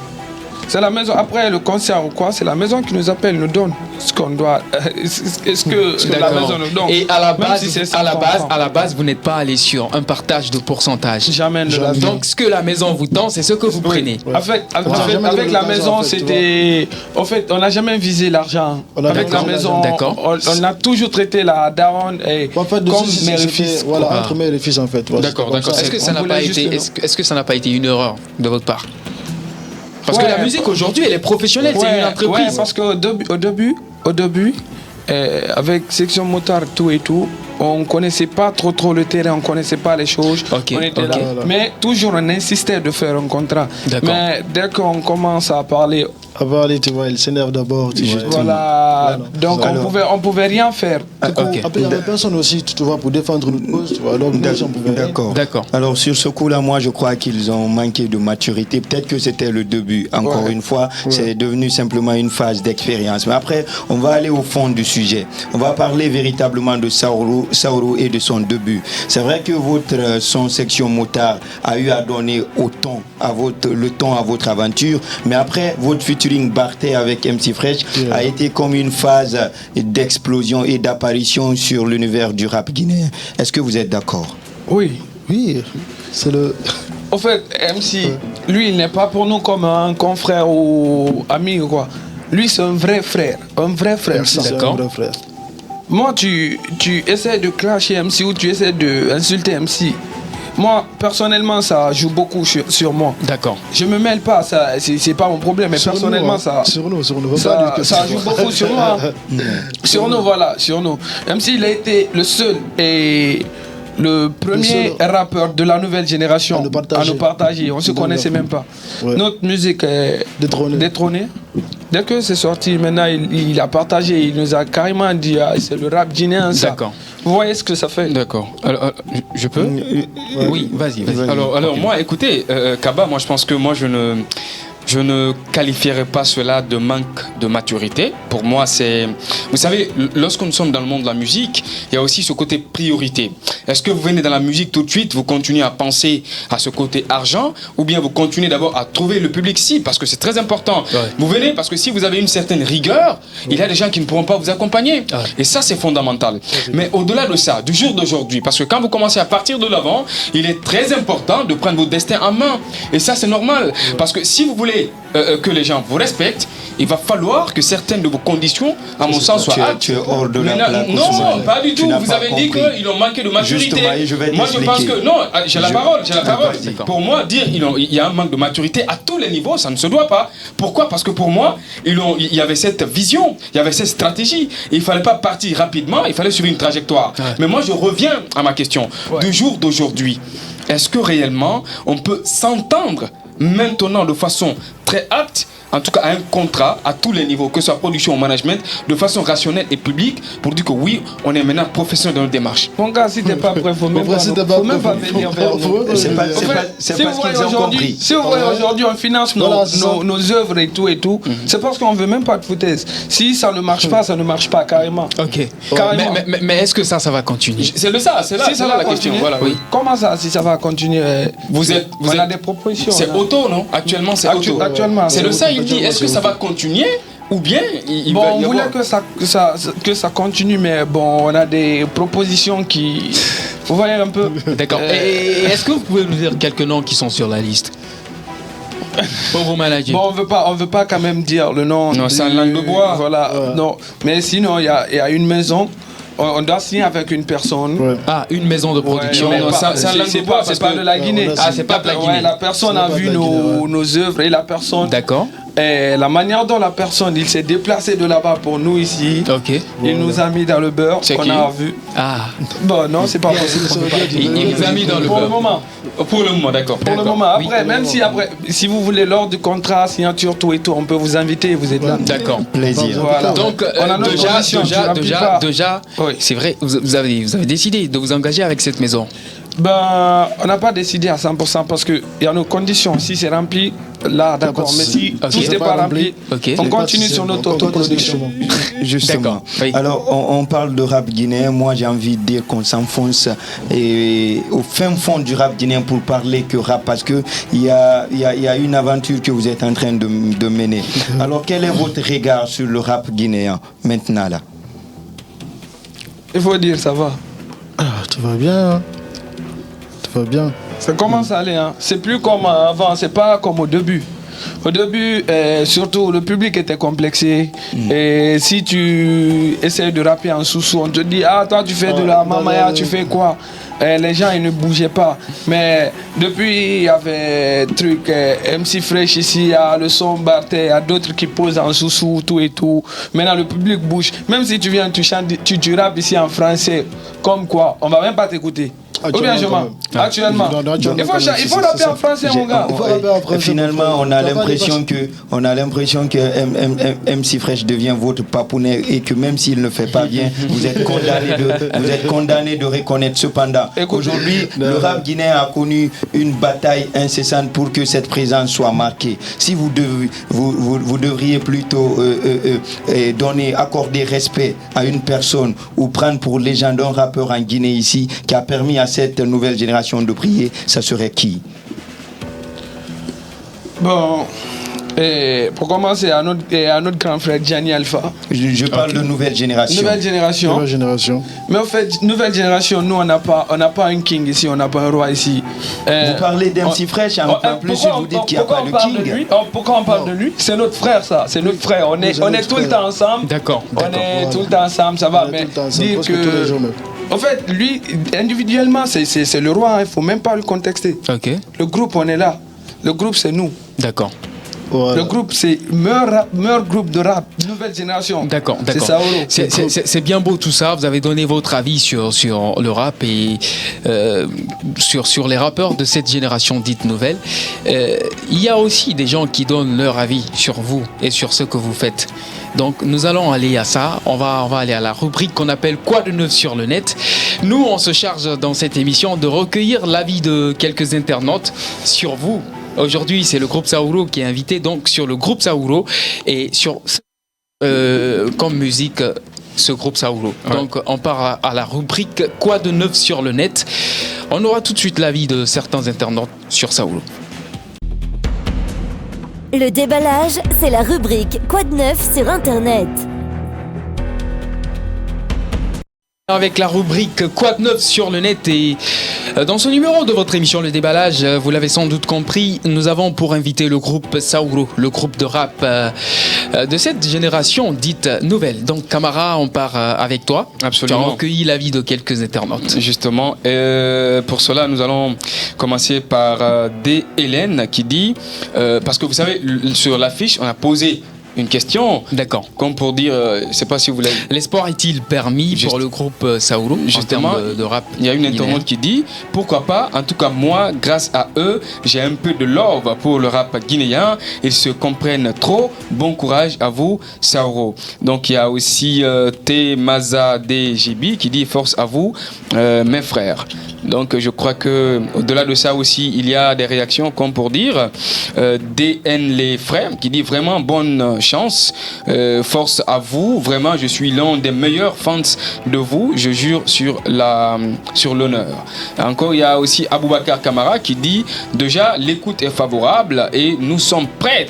c'est la maison, après le concert ou quoi, c'est la maison qui nous appelle, nous donne ce qu'on doit. Est-ce que la D'accord. maison nous donne? Et à la Même base, si c'est à la 50 base, francs. à la base, vous n'êtes pas allé sur un partage de pourcentage. Jamais de la vie. Donc, ce que la maison vous tend, c'est ce que vous prenez. En fait, On a jamais avec donné la l'argent, maison, en fait, tu c'était. En fait, on n'a jamais visé l'argent. On a Avec la d'accord, maison, d'accord. on a toujours traité la daronne En fait, comme dessus, mère et c'était- fils. Voilà, quoi. entre mère et fils, en fait. Voilà, D'accord, c'était comme d'accord. ça. Est-ce que ça On n'a voulait pas juste été, le nom. est-ce que ça n'a pas été une erreur de votre part? Parce que Ouais. la musique aujourd'hui, elle est professionnelle, c'est une Ouais, entreprise. parce qu'au début, avec section motard tout et tout, on connaissait pas trop le terrain, on connaissait pas les choses. Ok, On était ok. là. Mais toujours on insistait de faire un contrat. D'accord. Mais dès qu'on commence à parler, Avant, allez, tu vois, il s'énerve d'abord. Tu vois. voilà, donc Alors. on pouvait rien faire. Ah, ok. Après, il n'y avait personne aussi, tu vois, pour défendre notre cause. Tu vois. Donc, nous aussi, on pouvait rien. D'accord. D'accord. Alors sur ce coup-là, moi je crois qu'ils ont manqué de maturité. Peut-être que c'était le début. Encore Ouais. une fois, c'est devenu simplement une phase d'expérience. Mais après, on va aller au fond du sujet. On va parler véritablement de Saourou et de son début. C'est vrai que votre son section motard a eu à donner le ton à votre aventure. Mais après, votre featuring Barthé avec MC Fresh a été comme une phase d'explosion et d'apparition sur l'univers du rap guinéen. Est-ce que vous êtes d'accord? Oui. Oui, c'est le. En fait, MC, lui, il n'est pas pour nous comme un confrère ou ami ou quoi. Lui, c'est un vrai frère. Un vrai frère. ça. C'est un D'accord. vrai frère. Moi, tu essaies de clasher MC ou tu essaies d'insulter MC. Moi, personnellement, ça joue beaucoup sur moi. D'accord. Je me mêle pas, ça, c'est pas mon problème, mais Sur personnellement, nous, hein. ça. Sur nous, faut pas dire que Ça c'est joue toi. beaucoup sur moi. Sur nous, voilà, sur nous. Même s'il a été le seul et le premier rappeur de la nouvelle génération à nous partager. On ne se connaissait même pas. Ouais. Notre musique est détrônée. Dès que c'est sorti, maintenant il a partagé, il nous a carrément dit c'est le rap guinéen ça. D'accord. Vous voyez ce que ça fait? D'accord. Alors, je peux? Oui, vas-y. Alors moi, écoutez, Kaba, moi je pense que moi je ne qualifierais pas cela de manque de maturité. Pour moi, c'est... Vous savez, lorsque nous sommes dans le monde de la musique, il y a aussi ce côté priorité. Est-ce que vous venez dans la musique tout de suite, vous continuez à penser à ce côté argent, ou bien vous continuez d'abord à trouver le public cible, parce que c'est très important. Ouais. Vous venez parce que si vous avez une certaine rigueur, il y a des gens qui ne pourront pas vous accompagner. Ouais. Et ça, c'est fondamental. Mais au-delà de ça, du jour d'aujourd'hui, parce que quand vous commencez à partir de l'avant, il est très important de prendre votre destin en main. Et ça, c'est normal. Parce que si vous voulez que les gens vous respectent, il va falloir que certaines de vos conditions, à mon sens, soient actes. Tu es hors de la plaque. Non, pas du Tu tout. n'as Vous pas avez dit compris. qu'ils ont manqué de maturité. Justement, et je vais Moi, je pense t'expliquer. que... Non, j'ai la parole. Vas-y. Pour moi, dire il y a un manque de maturité à tous les niveaux, ça ne se doit pas. Pourquoi? Parce que pour moi, il y avait cette vision, il y avait cette stratégie. Et il ne fallait pas partir rapidement, il fallait suivre une trajectoire. Ouais. Mais moi, je reviens à ma question. Ouais. Du jour d'aujourd'hui, est-ce que réellement, on peut s'entendre maintenant de façon très apte, en tout cas à un contrat à tous les niveaux, que ce soit production ou management, de façon rationnelle et publique, pour dire que oui, on est maintenant professionnel dans notre démarche. Mon gars, si t'es pas prêt, faut même pas venir vers nous. C'est pas En fait, c'est si pas vous ce qu'ils voyez ont compris. si vous voyez aujourd'hui on finance Voilà, c'est ça. nos œuvres et tout, c'est parce qu'on veut même pas de foutaise. Si ça ne marche pas, ça ne marche pas carrément. Ok. Carrément. Mais est-ce que ça va continuer? C'est là, c'est Si ça là va la question. continuer, Voilà, oui. comment ça, si ça va continuer? On a des propositions. C'est là. auto, non? Actuellement, c'est auto. Actuellement, C'est le ça, il dit, est-ce que ça va continuer ou bien il va Bon, y on voulait avoir... que ça continue, mais bon, on a des propositions qui... Vous voyez un peu. D'accord. Et est-ce que vous pouvez nous dire quelques noms qui sont sur la liste pour vos managers? Bon, on veut pas quand même dire le nom. Non, c'est un langue de bois. Voilà, non. Mais sinon, il y a une maison. On doit signer avec une personne. Ouais. Ah, une maison de production. Ouais, non, pas- c'est un langue de bois, c'est parce pas que- de la Guinée. Ah, c'est pas de la Ouais, Guinée. la personne C'est a pas de vu la Guinée, nos œuvres et la personne. D'accord. Et la manière dont la personne, il s'est déplacé de là-bas pour nous ici. Ok. Il nous a mis dans le beurre. C'est On qui a vu. Ah. Bon, non, c'est pas possible. Il vous a mis dans le Pour le beurre. moment. Pour le moment, d'accord. Pour le moment. Après, même si après, si vous voulez lors du contrat, signature, tout et tout, on peut vous inviter. Vous êtes là. D'accord. Plaisir. Voilà. Donc On a notre condition, tu remplis pas. déjà, Oui. c'est vrai, vous avez décidé de vous engager avec cette maison. Ben, on n'a pas décidé à 100% parce qu'il y a nos conditions. Si c'est rempli, là, d'accord. Mais si Ok. tout n'est pas rempli, Ok. on continue sur notre autoproduction. Justement. D'accord. Oui. Alors, on parle de rap guinéen. Moi, j'ai envie de dire qu'on s'enfonce au fin fond du rap guinéen pour parler que rap, parce que il y a une aventure que vous êtes en train de mener. Alors, quel est votre regard sur le rap guinéen maintenant là? Il faut dire, ça va. Ah, tout va bien. Hein. Tout va bien. Ça commence à aller. Hein. C'est plus comme avant, c'est pas comme au début. Au début, surtout, le public était complexé. Et si tu essaies de rapper en sous-sous, on te dit, ah, toi, tu fais de la mamaya, tu fais quoi? Et les gens, ils ne bougeaient pas. Mais depuis, il y avait truc, MC Fresh ici, il y a le son Barté, il y a d'autres qui posent en sous-sous, tout et tout. Maintenant, le public bouge. Même si tu viens, tu chantes, tu rappes ici en français, comme quoi, on va même pas t'écouter. Ou bien je mens. Actuellement. Il faut rapper en français, mon gars. Finalement, on a l'impression que MC Fresh devient votre papounet et que même s'il ne fait pas bien, vous êtes condamné de reconnaître. Cependant, aujourd'hui, le rap guinéen a connu une bataille incessante pour que cette présence soit marquée. Si vous devriez plutôt accorder respect à une personne ou prendre pour légende un rappeur en Guinée ici qui a permis à cette nouvelle génération de briller, ça serait qui? Bon, pour commencer, à notre grand frère Gianni Alpha. Je parle de nouvelle génération. Nouvelle génération. Nouvelle génération. Mais en fait, nouvelle génération, nous, on n'a pas un king ici, on n'a pas un roi ici. Vous parlez d'MC Fresh, en plus vous dites qu'il n'y a pas de king. Pourquoi on parle de lui? C'est notre frère, ça. C'est notre frère. On est tout le temps ensemble. D'accord. On est tout le temps ensemble, ça va. Mais dire que... En fait, lui, individuellement, c'est le roi. Il ne faut même pas le contexter. Ok. Le groupe, on est là. Le groupe, c'est nous. D'accord. Voilà. Le groupe, c'est meilleur groupe de rap, nouvelle génération. D'accord, C'est d'accord. Saouro. C'est bien beau tout ça. Vous avez donné votre avis sur le rap et sur les rappeurs de cette génération dite nouvelle. Il y a aussi des gens qui donnent leur avis sur vous et sur ce que vous faites. Donc nous allons aller à ça. On va aller à la rubrique qu'on appelle Quoi de neuf sur le net. Nous, on se charge dans cette émission de recueillir l'avis de quelques internautes sur vous. Aujourd'hui, c'est le groupe Saouro qui est invité donc sur le groupe Saouro et sur comme musique ce groupe Saouro. Ouais. Donc on part à la rubrique Quoi de neuf sur le net. On aura tout de suite l'avis de certains internautes sur Saouro. Le déballage, c'est la rubrique Quoi de neuf sur Internet. Avec la rubrique Quoi de neuf sur le net et dans ce numéro de votre émission Le Déballage, vous l'avez sans doute compris, nous avons pour inviter le groupe Saouro, le groupe de rap de cette génération dite nouvelle. Donc Camara, on part avec toi. Absolument. Tu as recueilli l'avis de quelques internautes. Justement, pour cela, nous allons commencer par D. Hélène qui dit, parce que vous savez, sur l'affiche, on a posé une question. D'accord. Comme pour dire, je ne sais pas si vous l'avez. L'espoir est-il permis pour le groupe Saouro justement, en termes de rap? Il y a une internaute qui dit, pourquoi pas, en tout cas moi, grâce à eux, j'ai un peu de love pour le rap guinéen. Ils se comprennent trop. Bon courage à vous, Saouro. Donc il y a aussi T. Maza DJB qui dit, force à vous, mes frères. Donc je crois que au-delà de ça aussi, il y a des réactions comme pour dire DN les frères qui dit vraiment bonne chance, force à vous, vraiment je suis l'un des meilleurs fans de vous, je jure sur l'honneur. Encore il y a aussi Aboubakar Kamara qui dit déjà l'écoute est favorable et nous sommes prêts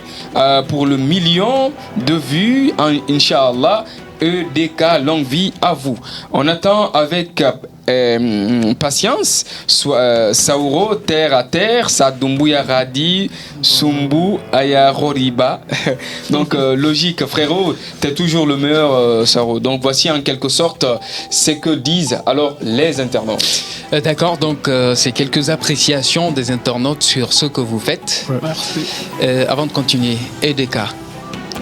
pour le million de vues, Inch'Allah. EDK, longue vie à vous. On attend avec patience Saouro, terre à terre, Sadumbuya Radi, Sumbu, Aya Roriba. Donc logique, frérot, t'es toujours le meilleur, Saouro. Donc voici en quelque sorte ce que disent alors les internautes. D'accord, donc c'est quelques appréciations des internautes sur ce que vous faites. Ouais. Merci. Avant de continuer, EDK.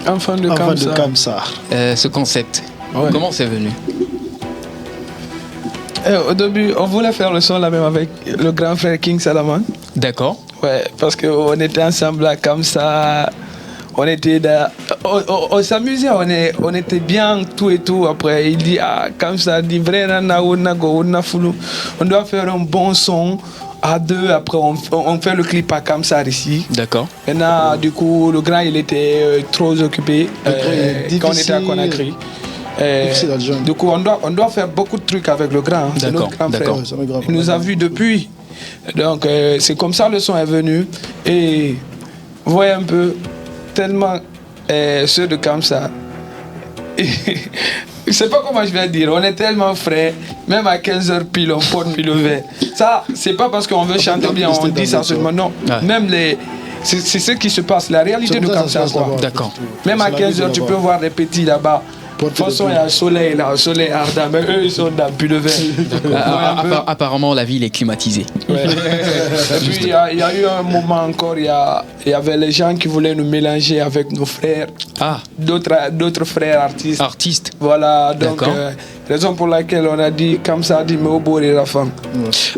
Enfant de Kamsar. Ce concept, comment c'est venu? Au début, on voulait faire le son là même avec le grand frère King Salaman. D'accord. Ouais, parce qu'on était ensemble là comme ça. On était on s'amusait, on était bien, tout et tout. Après, il dit, comme ça, dit vrai, on doit faire un bon son. À deux, après on fait le clip à Kamsar ici. D'accord. Maintenant, du coup, le grand il était trop occupé quand on était à Conakry. Du coup, on doit faire beaucoup de trucs avec le grand. C'est notre grand frère. Il nous a vus depuis. Donc, c'est comme ça le son est venu. Et voyez un peu, tellement ceux de Kamsar. Je sais pas comment je vais dire, on est tellement frais, même à 15h pile, on porte pile le verre. Ça, c'est pas parce qu'on veut chanter bien, on dit ça seulement, non. Ouais. Même c'est ce qui se passe, la réalité de Kamsar. D'accord. Même à 15h, tu peux voir des petits là-bas. De toute façon, il y a le soleil ardent, mais eux, ils sont dans le le verre. Apparemment, la ville est climatisée. Ouais. Et puis, il y a eu un moment encore, il y avait les gens qui voulaient nous mélanger avec nos frères. D'autres frères artistes. Artistes. Voilà, donc, raison pour laquelle on a dit Kamsar, dit Meobo et la femme.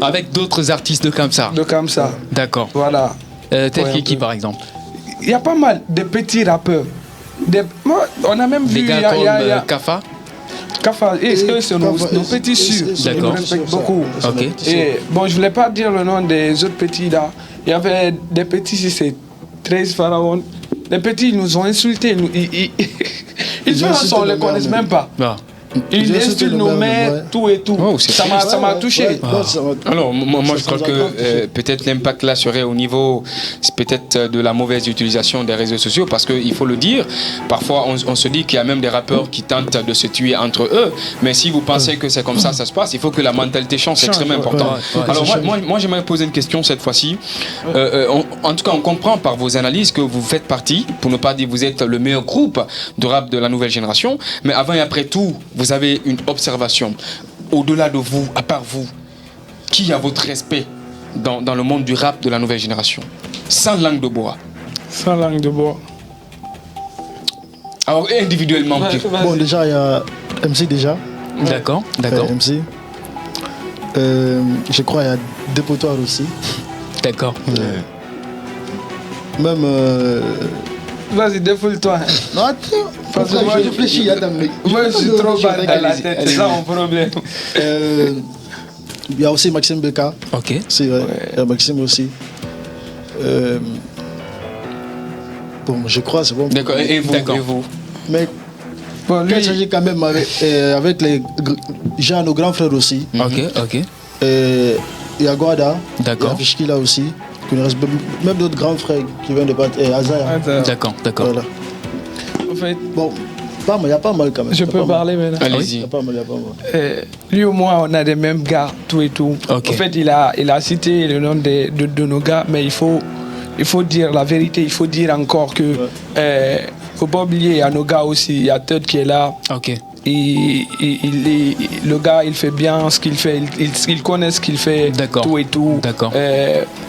Avec d'autres artistes de Kamsar. De Kamsar. D'accord. Voilà. Tel qui, par exemple? Il y a pas mal de petits rappeurs. On a même vu des gars comme Kafa. Kafa, c'est nos petits sûrs. D'accord. Ils respectent beaucoup. Ok. Et bon, je voulais pas dire le nom des autres petits là. Il y avait des petits, si c'est 13 pharaons. Les petits, ils nous ont insultés. Ils on les connaissent même pas. Ils insultent nos mères, tout et tout. Oh, ça m'a touché. Alors, moi je crois que peut-être l'impact là serait au niveau peut-être de la mauvaise utilisation des réseaux sociaux, parce qu'il faut le dire, parfois on se dit qu'il y a même des rappeurs qui tentent de se tuer entre eux, mais si vous pensez que c'est comme ça se passe, il faut que la mentalité change, c'est extrêmement important. Alors moi j'aimerais poser une question cette fois-ci. En tout cas, on comprend par vos analyses que vous faites partie, pour ne pas dire vous êtes le meilleur groupe de rap de la nouvelle génération, mais avant et après tout, vous avez une observation. Au-delà de vous, à part vous, qui a votre respect dans le monde du rap de la nouvelle génération? Sans langue de bois. Sans langue de bois. Alors, individuellement, Bon, déjà, il y a MC déjà. D'accord. MC. Je crois qu'il y a dépotoir aussi. D'accord. Même. Vas-y, défoule-toi. Non, attends. Parce que moi, je réfléchis. Attends, mais. Moi, je suis trop bas dans la tête, c'est ça mon problème. Il y a aussi Maxime Beka. Ok. C'est vrai. Il y a Maxime aussi. Bon, je crois, c'est bon. D'accord, et vous, D'accord. et vous? Mais Bon, quand lui, il s'agit quand même avec les gens, nos grands frères aussi. Ok. Il y a Guada. D'accord. Il y a Fishki là aussi. Il reste même d'autres grands frères qui viennent de partir. Azaya. attends, D'accord. Voilà. en fait, Bon, il y a pas mal quand même. je peux parler maintenant. Il y Allez-y. a pas mal. Lui ou moi, on a des mêmes gars, tout et tout. Ok. En fait, il a cité le nom de nos gars, mais il faut dire la vérité. Il faut dire encore que faut pas oublier, à nos gars aussi, il y a Ted qui est là. Ok. Le gars, il fait bien ce qu'il fait, il connaît ce qu'il fait, D'accord. tout et tout. D'accord.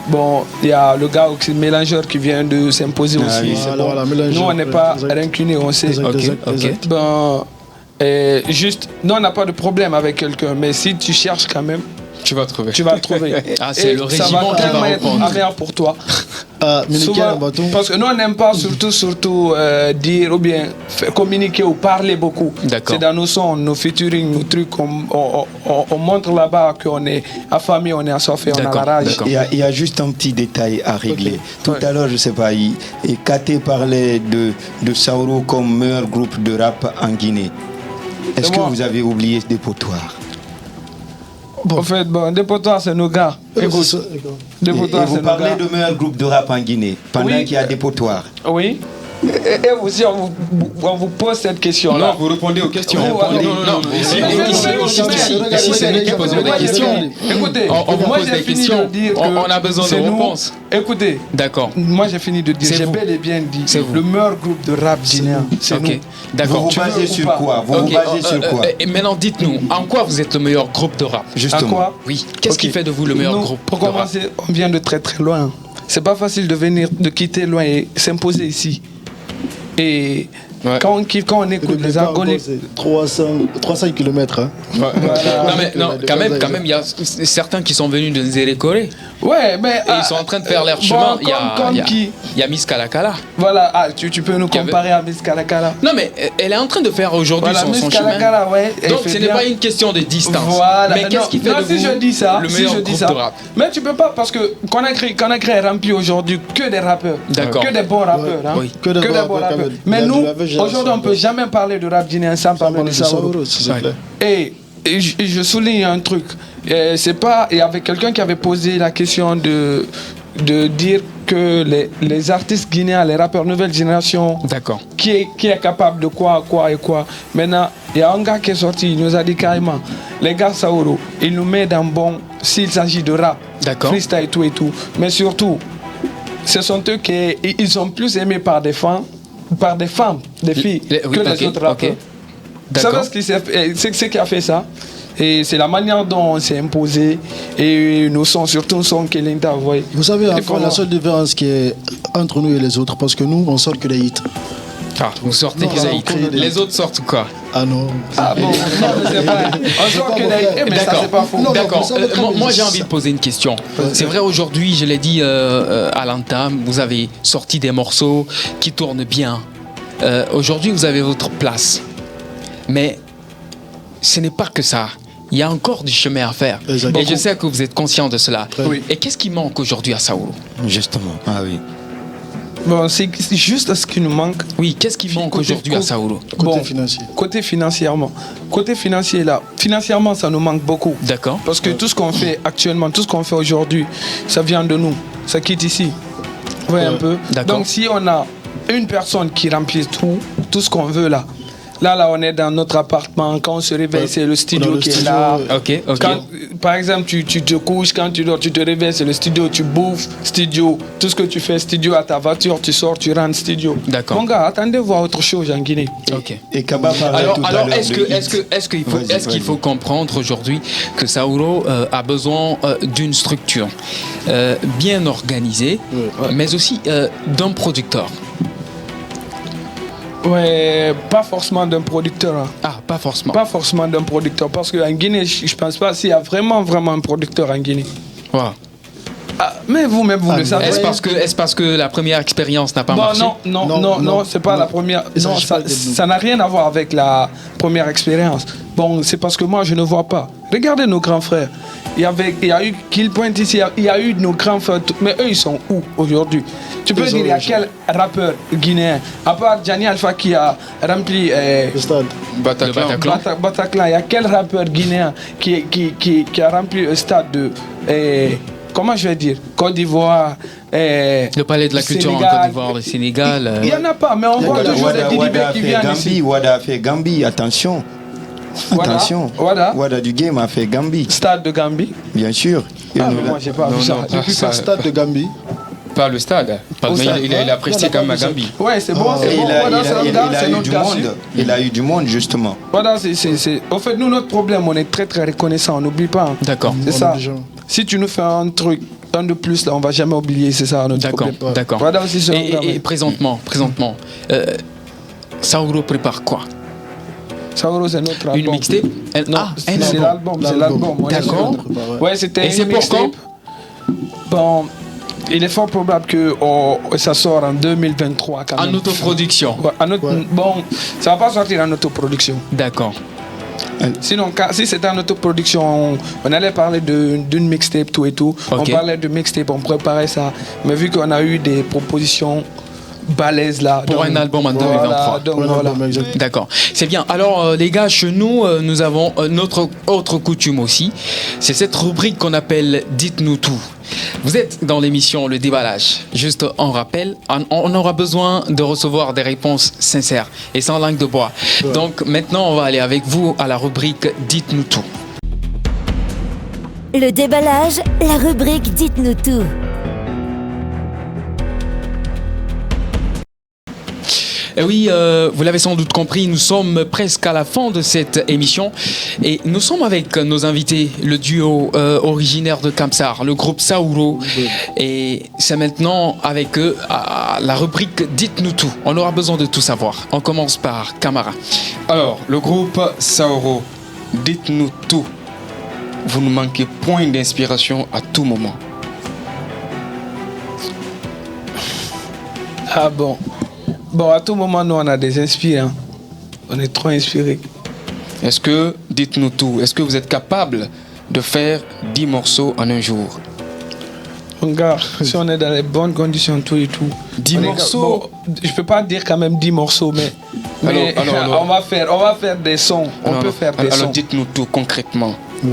Bon, il y a le gars aussi, mélangeur qui vient de s'imposer aussi. oui. c'est Voilà, bon. mélangeur, Nous, on n'est pas exact. rancuniers, on sait. Exact. Ben, juste, nous, on n'a pas de problème avec quelqu'un, mais si tu cherches quand même, Tu vas trouver. tu vas le trouver. Ah, c'est Et le ça régiment va qui va tellement être reprendre. amer pour toi. Mais nickel, Souvent, en bâton. parce que nous, on n'aime pas surtout dire ou bien communiquer ou parler beaucoup. D'accord. C'est dans nos sons, nos featuring, nos trucs, on montre là-bas qu'on est affamé, on est assoiffé, on a la D'accord, rage. d'accord. Il y a juste un petit détail à régler. Tout à l'heure, je sais pas, Kate parlait de Sauro comme meilleur groupe de rap en Guinée. Est-ce Et que moi vous avez oublié ce dépotoir? En fait, bon, Dépotoir, c'est nos gars. Écoute, Et Dépotoir, c'est vous nos parlez gars. de meilleur groupe de rap en Guinée, pendant Oui. qu'il y a dépotoir. Oui. Et vous aussi, on vous pose cette question-là. Non, vous répondez aux questions. Vous, Répondez. non. Ici, c'est nous qui posons des questions. Écoutez, On vous moi pose j'ai des fini questions. de dire que On a besoin de c'est nous. réponses. Écoutez, D'accord. moi j'ai fini de dire, C'est j'ai vous. bel et bien dit, C'est vous. le meilleur groupe de rap guinéen, c'est Ok. nous. D'accord. Vous vous Tu veux basez ou sur pas? quoi? Vous Ok, vous basez sur quoi? et maintenant, dites-nous, en quoi vous êtes le meilleur groupe de rap? À Justement. quoi? Oui. Qu'est-ce qui Ok. fait de vous le meilleur Nous, groupe Pour de rap? commencer, on vient de très très loin. C'est pas facile de quitter loin et s'imposer ici. Et Ouais. quand on écoute les Angolais, C'est 300 km. Hein. Non, mais non, quand même, il y a certains qui sont venus de Nzérékoré. ouais, mais Et ils sont en train de faire leur chemin. Il y a Miss Kalakala. Voilà, tu peux nous Qui avait- comparer à Miss Kalakala. Non, mais elle est en train de faire aujourd'hui Voilà, Miss son chemin. Kalakala, ouais. elle Donc fait ce n'est bien. pas une question de distance. Voilà. Mais qu'est-ce qui fait non, de si vous je dis ça, le si meilleur je dis groupe ça. de rap? Mais tu peux pas parce que Conakry est rempli aujourd'hui que des rappeurs. D'accord. Que des bons rappeurs. Hein. Oui. Que des bons bons rappeurs, rappeurs. quand même. Mais Il y a nous, de la vraie génération. aujourd'hui, on peut jamais parler de rap guinéen sans parler de Saouro. s'il te plaît. Et je souligne un truc. C'est pas. Il y avait quelqu'un qui avait posé la question de dire que les artistes guinéens, les rappeurs nouvelle génération, D'accord. qui est capable de quoi. Maintenant, il y a un gars qui est sorti, il nous a dit carrément, les gars Saouro, il nous met dans bon s'il s'agit de rap, D'accord. freestyle et tout. Mais surtout, ce sont eux qui ils sont plus aimés par des femmes, des filles, Oui, que les ok, autres rappeurs. ok. Vous savez D'accord. ce qui a fait ça? Et c'est la manière dont on s'est imposé. Et nos sons, surtout nos sons que l'Inter a envoyé. Vous savez, Et encore comment? la seule différence qui est entre nous et les autres, parce que nous, on sort que des hits. Ah, vous sortez Non, que ça, les on connaît des- Les autres sortent quoi? Ah non. Ah bon, non, mais c'est pas. On sort que des. Mais ça, c'est pas faux. Non, D'accord. vous savez très bien, Moi, j'ai c'est envie ça. de poser une question. C'est vrai, aujourd'hui, je l'ai dit à l'entame, vous avez sorti des morceaux qui tournent bien. Aujourd'hui, vous avez votre place. Mais ce n'est pas que ça. Il y a encore du chemin à faire. Exactement. Et je sais que vous êtes conscient de cela. Oui. Et qu'est-ce qui manque aujourd'hui à Saouro? Justement. Ah oui. Bon, c'est juste ce qui nous manque. Oui, qu'est-ce qui manque Côté- aujourd'hui à Saouro? Côté financier. Côté financièrement. Côté financier, là, financièrement, ça nous manque beaucoup. D'accord. Parce que tout ce qu'on fait actuellement, tout ce qu'on fait aujourd'hui, ça vient de nous. Ça quitte ici. Vous voyez un peu. D'accord. Donc, si on a une personne qui remplit tout ce qu'on veut là, Là, on est dans notre appartement. Quand on se réveille, c'est le studio Dans le qui est studio, là. Ok, ok. Quand, par exemple, tu te couches, quand tu dors, tu te réveilles, c'est le studio, tu bouffes, studio. Tout ce que tu fais, studio à ta voiture, tu sors, tu rentres, studio. D'accord. Mon gars, attendez voir autre chose en Guinée. Ok. Et Kaba parlait tout à Alors, l'heure est-ce de qu'il faut, Vas-y, est-ce qu'il faut comprendre aujourd'hui que Saouro a besoin d'une structure bien organisée, mais aussi d'un producteur? Ouais, pas forcément d'un producteur. Hein. Ah, pas forcément. Pas forcément d'un producteur. Parce qu'en Guinée, je pense pas s'il y a vraiment un producteur en Guinée. Ouais. Ah, mais vous-même, vous le savez. Est-ce parce que la première expérience n'a pas Bon, marché? non, c'est pas la première. Non, ça n'a rien à voir avec la première expérience. Bon, c'est parce que moi, je ne vois pas. Regardez nos grands frères. Il y a eu qu'il pointe ici, il y a eu nos grands frères, mais eux, ils sont où aujourd'hui? Tu peux dire, il y a quel rappeur guinéen, à part Gianni Alpha qui a rempli Le stade. Bataclan, il y a quel rappeur guinéen qui a rempli un stade de. Comment je vais dire, Côte d'Ivoire, Le palais de la culture Sénégal. en Côte d'Ivoire, le Sénégal. Il n'y en a pas, mais on voit toujours des Didibé qui viennent ici. Wada a fait Gambie, attention. Wada, Attention. Wada. Wada du game a fait Gambie, Stade de Gambie. bien sûr. Et Ah, nous, mais moi, j'ai pas Non, vu ça. non, J'ai pas vu ça. ça. Stade de Gambie. Pas le stade. Pas le Mais stade. il a presté quand même à Gambie. Ouais, c'est bon, et c'est bon. Wada, c'est un gars, c'est eu notre du gars. monde. Il a eu du monde, justement. Voilà, c'est. En fait, nous, notre problème, on est très très reconnaissant, on n'oublie pas. Hein. D'accord. C'est On ça. est des gens. Si tu nous fais un truc, un de plus, là, on va jamais oublier, c'est ça notre D'accord, problème. d'accord. Voilà aussi, c'est un gars, Et ouais. présentement, Saouro prépare quoi? Saouro, c'est notre album. Une mixtape? Non, Ah, c'est l'album, c'est l'album. Ouais, D'accord. Ouais, c'était Et c'est une pour mixtape. Bon, il est fort probable que ça sort en 2023 quand même. En autoproduction. Ouais, bon, ça va pas sortir en autoproduction. D'accord. Sinon, si c'était en autoproduction, on allait parler d'une mixtape, tout et tout. Ok. On parlait de mixtape, on préparait ça. Mais vu qu'on a eu des propositions balèzes là. Pour un album en 2023. Donc Ouais, voilà. non, exact. D'accord, c'est bien. Alors les gars, chez nous, nous avons notre autre coutume aussi. C'est cette rubrique qu'on appelle Dites-nous tout. Vous êtes dans l'émission Le Déballage. Juste en rappel, on aura besoin de recevoir des réponses sincères et sans langue de bois. Ouais. Donc maintenant, on va aller avec vous à la rubrique Dites-nous tout. Le déballage, la rubrique Dites-nous tout. Et oui, vous l'avez sans doute compris, nous sommes presque à la fin de cette émission et nous sommes avec nos invités, le duo originaire de Kamsar, le groupe Saouro. Et c'est maintenant avec eux à la rubrique Dites-nous tout. On aura besoin de tout savoir. On commence par Camara. Alors, le groupe Saouro, dites-nous tout. Vous ne manquez point d'inspiration à tout moment. Ah bon. Bon, à tout moment, nous, on a des inspirants. On est trop inspirés. Est-ce que, dites-nous tout, est-ce que vous êtes capable de faire 10 morceaux en un jour? Mon gars, si on est dans les bonnes conditions, tout et tout. 10 on est- morceaux? bon, je peux pas dire quand même 10 morceaux, mais Alors. on va faire des sons. On peut faire des alors sons. dites-nous tout concrètement. Ouais.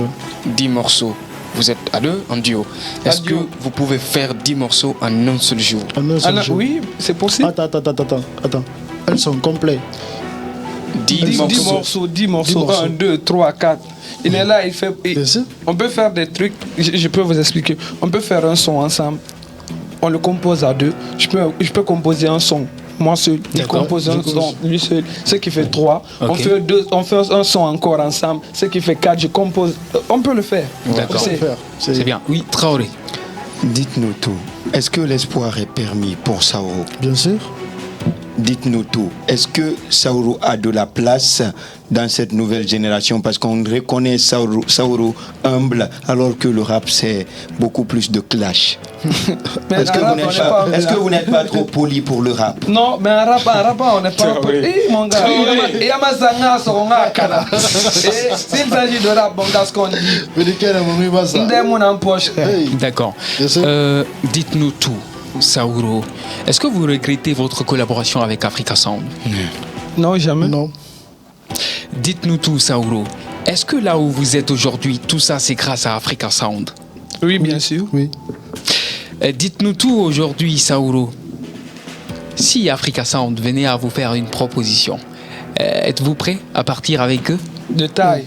10 morceaux. Vous êtes à deux, en duo. Est-ce que duo. vous pouvez faire 10 morceaux en un seul jour? En un Ah seul non, jour. oui, c'est possible. Attends. Elles sont complètes. 10 10 morceaux. 10 morceaux, 10 morceaux. 1, 2, 3, 4. Il est là, il fait. Bien sûr. On peut faire des trucs, je peux vous expliquer. On peut faire un son ensemble. On le compose à deux. Je peux composer un son. Moi seul, il D'accord. compose un son, lui seul, ce qui fait 3. Ok. On fait un son encore ensemble, ce qui fait 4. Je compose. On peut le faire. D'accord. C'est- C'est bien. Oui, Traoré. Dites-nous tout. Est-ce que l'espoir est permis pour Saouro? Bien sûr. Dites-nous tout. Est-ce que Saouro a de la place dans cette nouvelle génération? Parce qu'on reconnaît Saouro humble, alors que le rap, c'est beaucoup plus de clash. Mais Est-ce que, en vous rap, n'êtes on n'est pas, pas- est-ce que vous n'êtes pas trop poli pour le rap? Non, mais en rap, on n'est pas. Eh, mon gars, il y a ma zanga, songa, kana. Eh, s'il s'agit de rap, bon, dans ce qu'on dit, Mais de quel moment va ça? ndé mon en poche. Hey. D'accord. Bien sûr. Dites-nous tout, Saouro. Est-ce que vous regrettez votre collaboration avec Africa Sound? Non, jamais. Non. Dites-nous tout, Saouro. Est-ce que là où vous êtes aujourd'hui, tout ça c'est grâce à Africa Sound? Oui, bien sûr. Oui. Dites-nous tout aujourd'hui, Saouro. Si Africa Sound venait à vous faire une proposition, Êtes-vous prêt à partir avec eux? De taille.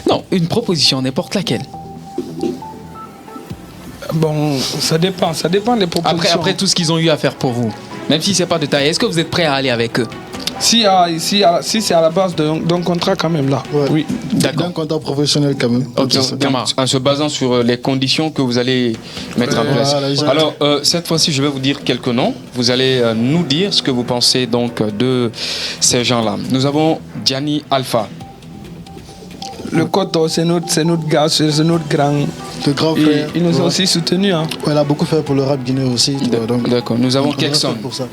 Non, une proposition, n'importe laquelle. Bon, ça dépend des propositions. Après tout ce qu'ils ont eu à faire pour vous, même si c'est pas de taille, est-ce que vous êtes prêt à aller avec eux? Si c'est à la base d'un contrat quand même là. Ouais. Oui. D'accord. D'un contrat professionnel quand même. Ok, C'est ça. ça marche. En se basant sur les conditions que vous allez mettre en place. Voilà, exactement. Alors, cette fois-ci, je vais vous dire quelques noms. Vous allez nous dire ce que vous pensez donc de ces gens-là. Nous avons Gianni Alpha. Le Koto, c'est notre gars, c'est notre grand. Le grand Et frère. il nous a Ouais. aussi soutenus. Hein. Ouais, il a beaucoup fait pour le rap guinéen aussi. tu vois, donc, D'accord. Nous avons on respecte Kekson. pour ça.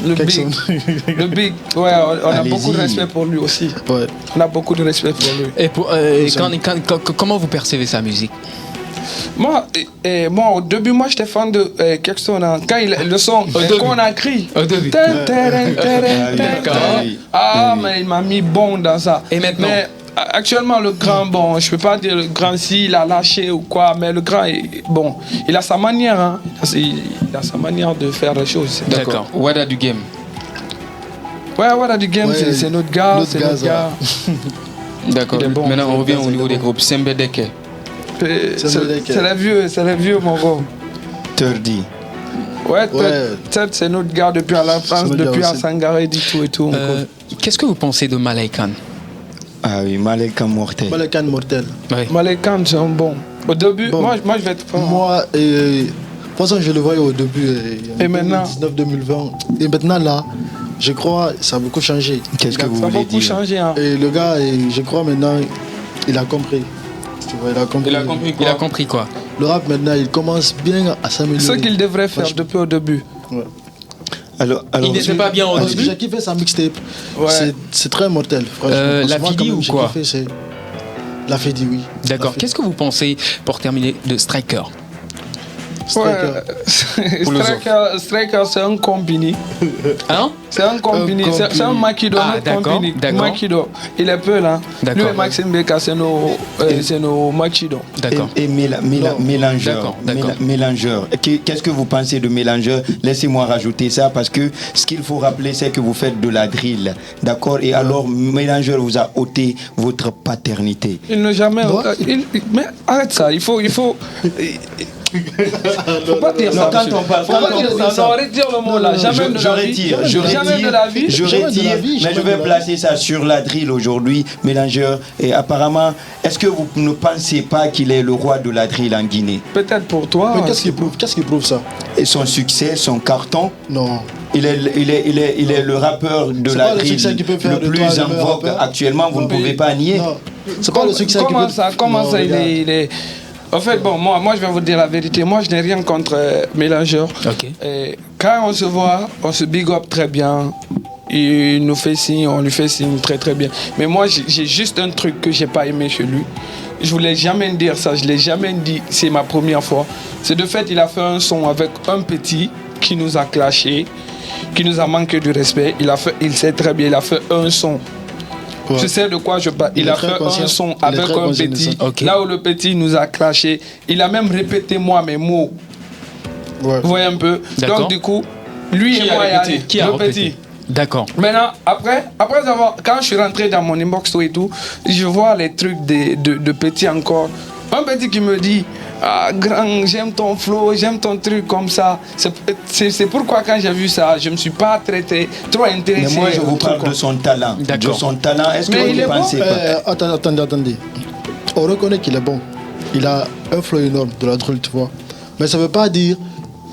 Le Kekson. le Big, ouais, on a Allez-y. beaucoup de respect pour lui aussi. Ouais. On a beaucoup de respect pour lui. Et comment vous percevez sa musique? Moi, au début, moi, j'étais fan de Kekson. Hein. Quand le son, quand on a écrit. Au début. D'accord. Mais il m'a mis bon dans ça. Et maintenant? Mais actuellement, le grand, bon, je peux pas dire le grand s'il a lâché ou quoi, mais le grand, bon, il a sa manière. Hein. Il a sa manière de faire les choses. D'accord. Wada du game. Ouais, voilà, du game, Ouais, c'est notre gars. notre C'est gars, notre gars. D'accord. Il est bon. Maintenant, on revient au niveau des groupes. Sembedeke. C'est les vieux, mon gars. Turdi. Ouais, Ouais. peut-être c'est notre gars depuis à la France, notre gars depuis à aussi. Sangaré, du tout et tout. Qu'est-ce que vous pensez de Malaikan? Ah oui, Malaikan mortel. Pas le can mortel. Ouais. Malaikan, c'est un bon. Au début, Bon. moi je vais être franc. Moi, de toute façon, je le voyais au début, Et en maintenant 2019-2020. Et maintenant, là, je crois ça a beaucoup changé. Qu'est-ce que vous Ça a voulez beaucoup dire? changé. Hein. Et le gars, je crois maintenant, il a compris. Tu vois, il a compris. Il a compris Il quoi a compris quoi? Le rap, maintenant, il commence bien à s'améliorer. Ce qu'il devrait faire depuis au début. Ouais. Alors, Il n'était pas bien au Parce que début. j'ai kiffé sa mixtape. Ouais. C'est très mortel, franchement. Parce la que moi, Fidi quand même, ou j'ai quoi kiffé, La Fidi, oui. D'accord. La Fidi. Qu'est-ce que vous pensez, pour terminer, de Striker? Striker. Striker, c'est un combiné. Hein? C'est un combiné. Un C'est un maquido. Ah, un d'accord, combiné. d'accord. Maquido. Il est peu là. D'accord. Lui et Maxime Beka, c'est nos maquido. D'accord. Et mélangeur. D'accord, d'accord. Mélangeur. Qu'est-ce que vous pensez de mélangeur? Laissez-moi rajouter ça parce que ce qu'il faut rappeler, c'est que vous faites de la drill. D'accord? Et alors, mélangeur vous a ôté votre paternité. Il n'a jamais. Non. Mais arrête ça. Il faut. Faut pas dire Non, ça. quand monsieur. on parle- Faut quand pas on dire dit ça. ça. Non, retire le mot là. Non, Jamais de Je la vie. retire, Jamais de la vie. je Jamais de la retire, vie, mais jamais je de vais la placer ça sur la drill aujourd'hui, mélangeur. Et apparemment, est-ce que vous ne pensez pas qu'il est le roi de la drill en Guinée? Peut-être pour toi. Mais qu'est-ce qui prouve ça? Et son succès, son carton, Non. il est le rappeur de C'est la pas le drill succès qui peut faire le de plus toi le en meilleur vogue rappeur. actuellement, vous ne pouvez pas nier. Non. C'est pas le succès qui Comment peut... ça, comment Non, ça il regarde. est. En fait, bon, moi je vais vous dire la vérité. Moi je n'ai rien contre Mélangeur. Ok. Et quand on se voit, on se big up très bien. Il nous fait signe, on lui fait signe très très bien. Mais moi j'ai juste un truc que j'ai pas aimé chez lui. Je voulais jamais dire ça, je l'ai jamais dit, c'est ma première fois. C'est de fait, il a fait un son avec un petit qui nous a clashé, qui nous a manqué du respect. Il sait très bien, il a fait un son. Ouais. Je sais de quoi je parle. Il Il est a très fait conscient. un son Il est avec très un conscient de petit. ça. Ok. Là où le petit nous a clashé, il a même répété moi mes mots. Ouais. Vous voyez un peu. D'accord. Donc du coup, lui Qui et a moi, répété? Qui a le répété? petit. D'accord. Maintenant, après avoir, quand je suis rentré dans mon inbox et tout, je vois les trucs de petit encore. Un petit qui me dit, ah, grand, j'aime ton flow, j'aime ton truc comme ça. C'est pourquoi quand j'ai vu ça, je me suis pas trop intéressé. Mais moi, je au vous truc, parle quoi. de son talent. D'accord. De son talent. Est-ce que Mais vous il ne est bon. pensez pas? Attendez. On reconnaît qu'il est bon. Il a un flow énorme de la drill, tu vois. Mais ça veut pas dire,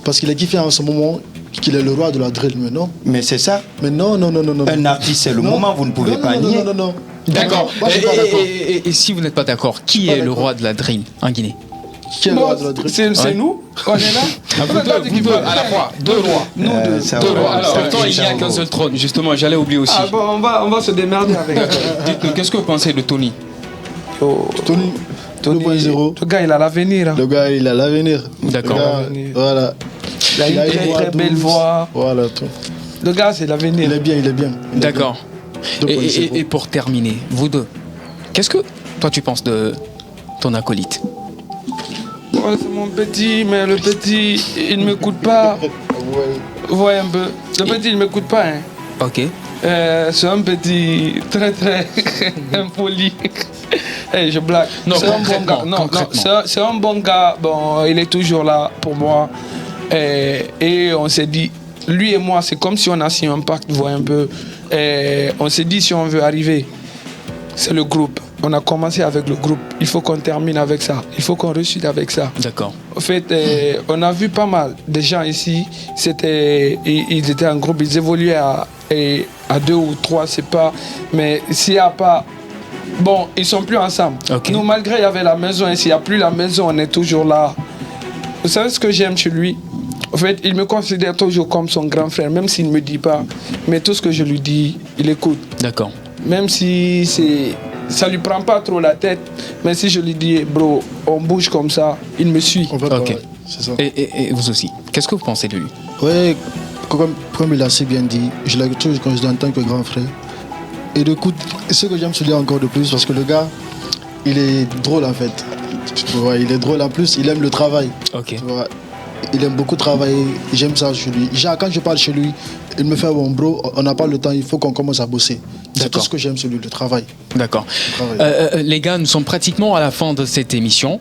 parce qu'il est kiffé en ce moment, qu'il est le roi de la drill. Mais non. Mais c'est ça. Mais non. Un artiste, c'est le Non. moment, vous ne pouvez Non, pas non, nier. Non. D'accord. Moi, je suis pas d'accord. Et si vous n'êtes pas d'accord, qui pas est le d'accord. roi de la drill en Guinée? Qui est le Bon, roi de la drill? c'est Ouais. nous, on est là. vous deux, à la fois, deux rois. Nous deux. ça Deux va, rois. ça Alors, va, il n'y ça a va. qu'un seul trône. Justement, j'allais oublier aussi. Ah bon, on va se démerder avec. Dites-nous, qu'est-ce que vous pensez de Tony? Oh, Tony 2.0. le gars, il a l'avenir. Hein. Le gars, il a l'avenir. D'accord. Le gars, Voilà. Il a une très très belle douce. voix. Voilà, tout. Le gars, c'est l'avenir. Il est bien. Il est D'accord. bien. Et pour terminer, vous deux, qu'est-ce que toi tu penses de ton acolyte? Ouais, c'est mon petit, mais le petit, il ne m'écoute pas. Ouais. Vous voyez un peu. Le petit, il ne m'écoute pas. Hein. Ok. C'est un petit très impoli. Hey, je blague. Non, C'est un bon concrètement, gars. Non, concrètement. c'est un bon gars. Bon, il est toujours là pour moi. Et on s'est dit, lui et moi, c'est comme si on a signé un pacte, vous voyez un peu. On s'est dit, si on veut arriver, c'est le groupe. On a commencé avec le groupe. Il faut qu'on termine avec ça. Il faut qu'on réussisse avec ça. D'accord. En fait, on a vu pas mal de gens ici. Ils étaient en groupe, ils évoluaient à 2 ou 3, c'est pas. Mais s'il n'y a pas. Bon, ils sont plus ensemble. Ok. Nous, malgré il y avait la maison, et s'il n'y a plus la maison, on est toujours là. Vous savez ce que j'aime chez lui? En fait, il me considère toujours comme son grand frère, même s'il ne me dit pas. Mais tout ce que je lui dis, il écoute. D'accord. Même si ça lui prend pas trop la tête, mais si je lui dis, bro, on bouge comme ça, il me suit. En fait, Ok. ouais, c'est ça. Et vous aussi, qu'est-ce que vous pensez de lui? Oui, comme il a si bien dit, je l'ai toujours considéré en tant que grand frère. Et du coup, ce que j'aime sur lui encore de plus, parce que le gars, il est drôle en fait. Tu vois, il est drôle en plus, il aime le travail. Ok. Tu vois, il aime beaucoup travailler, j'aime ça chez lui. Quand je parle chez lui, il me fait bon bro, on n'a pas le temps, il faut qu'on commence à bosser. C'est tout D'accord. ce que j'aime sur lui, le travail. D'accord. Travail. Les gars, nous sommes pratiquement à la fin de cette émission.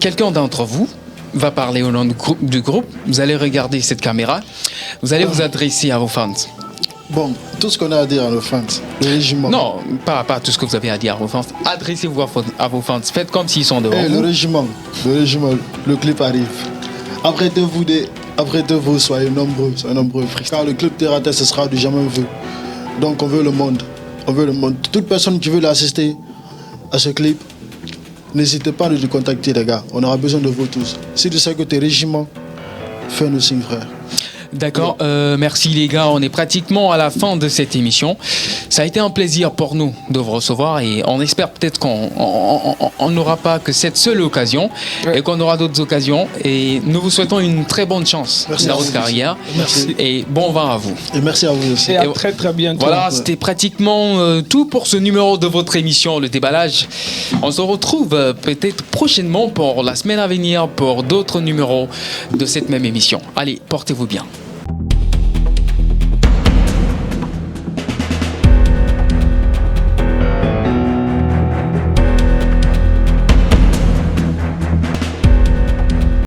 Quelqu'un d'entre vous va parler au nom du groupe. Vous allez regarder cette caméra. Vous allez vous adresser à vos fans. Bon, tout ce qu'on a à dire à nos fans, le régiment. Non, pas tout ce que vous avez à dire à vos fans. Adressez-vous à vos fans. Faites comme s'ils sont devant Eh, vous. le régiment, le clip arrive. Apprêtez-vous, soyez nombreux. Car le club Terre à Terre, ce sera du jamais vu. Donc on veut le monde. Toute personne qui veut l'assister à ce clip, n'hésitez pas à nous contacter, les gars. On aura besoin de vous tous. Si tu sais que tu es régiment, fais-nous signe, frère. D'accord, merci les gars, on est pratiquement à la fin de cette émission. Ça a été un plaisir pour nous de vous recevoir et on espère peut-être qu'on n'aura pas que cette seule occasion et qu'on aura d'autres occasions. Et nous vous souhaitons une très bonne chance Merci dans à votre vous. carrière. Merci. Et bon vent à vous. Et merci à vous aussi. Et à Et très bientôt. Voilà, c'était pratiquement tout pour ce numéro de votre émission, Le Déballage. On se retrouve peut-être prochainement pour la semaine à venir pour d'autres numéros de cette même émission. Allez, portez-vous bien.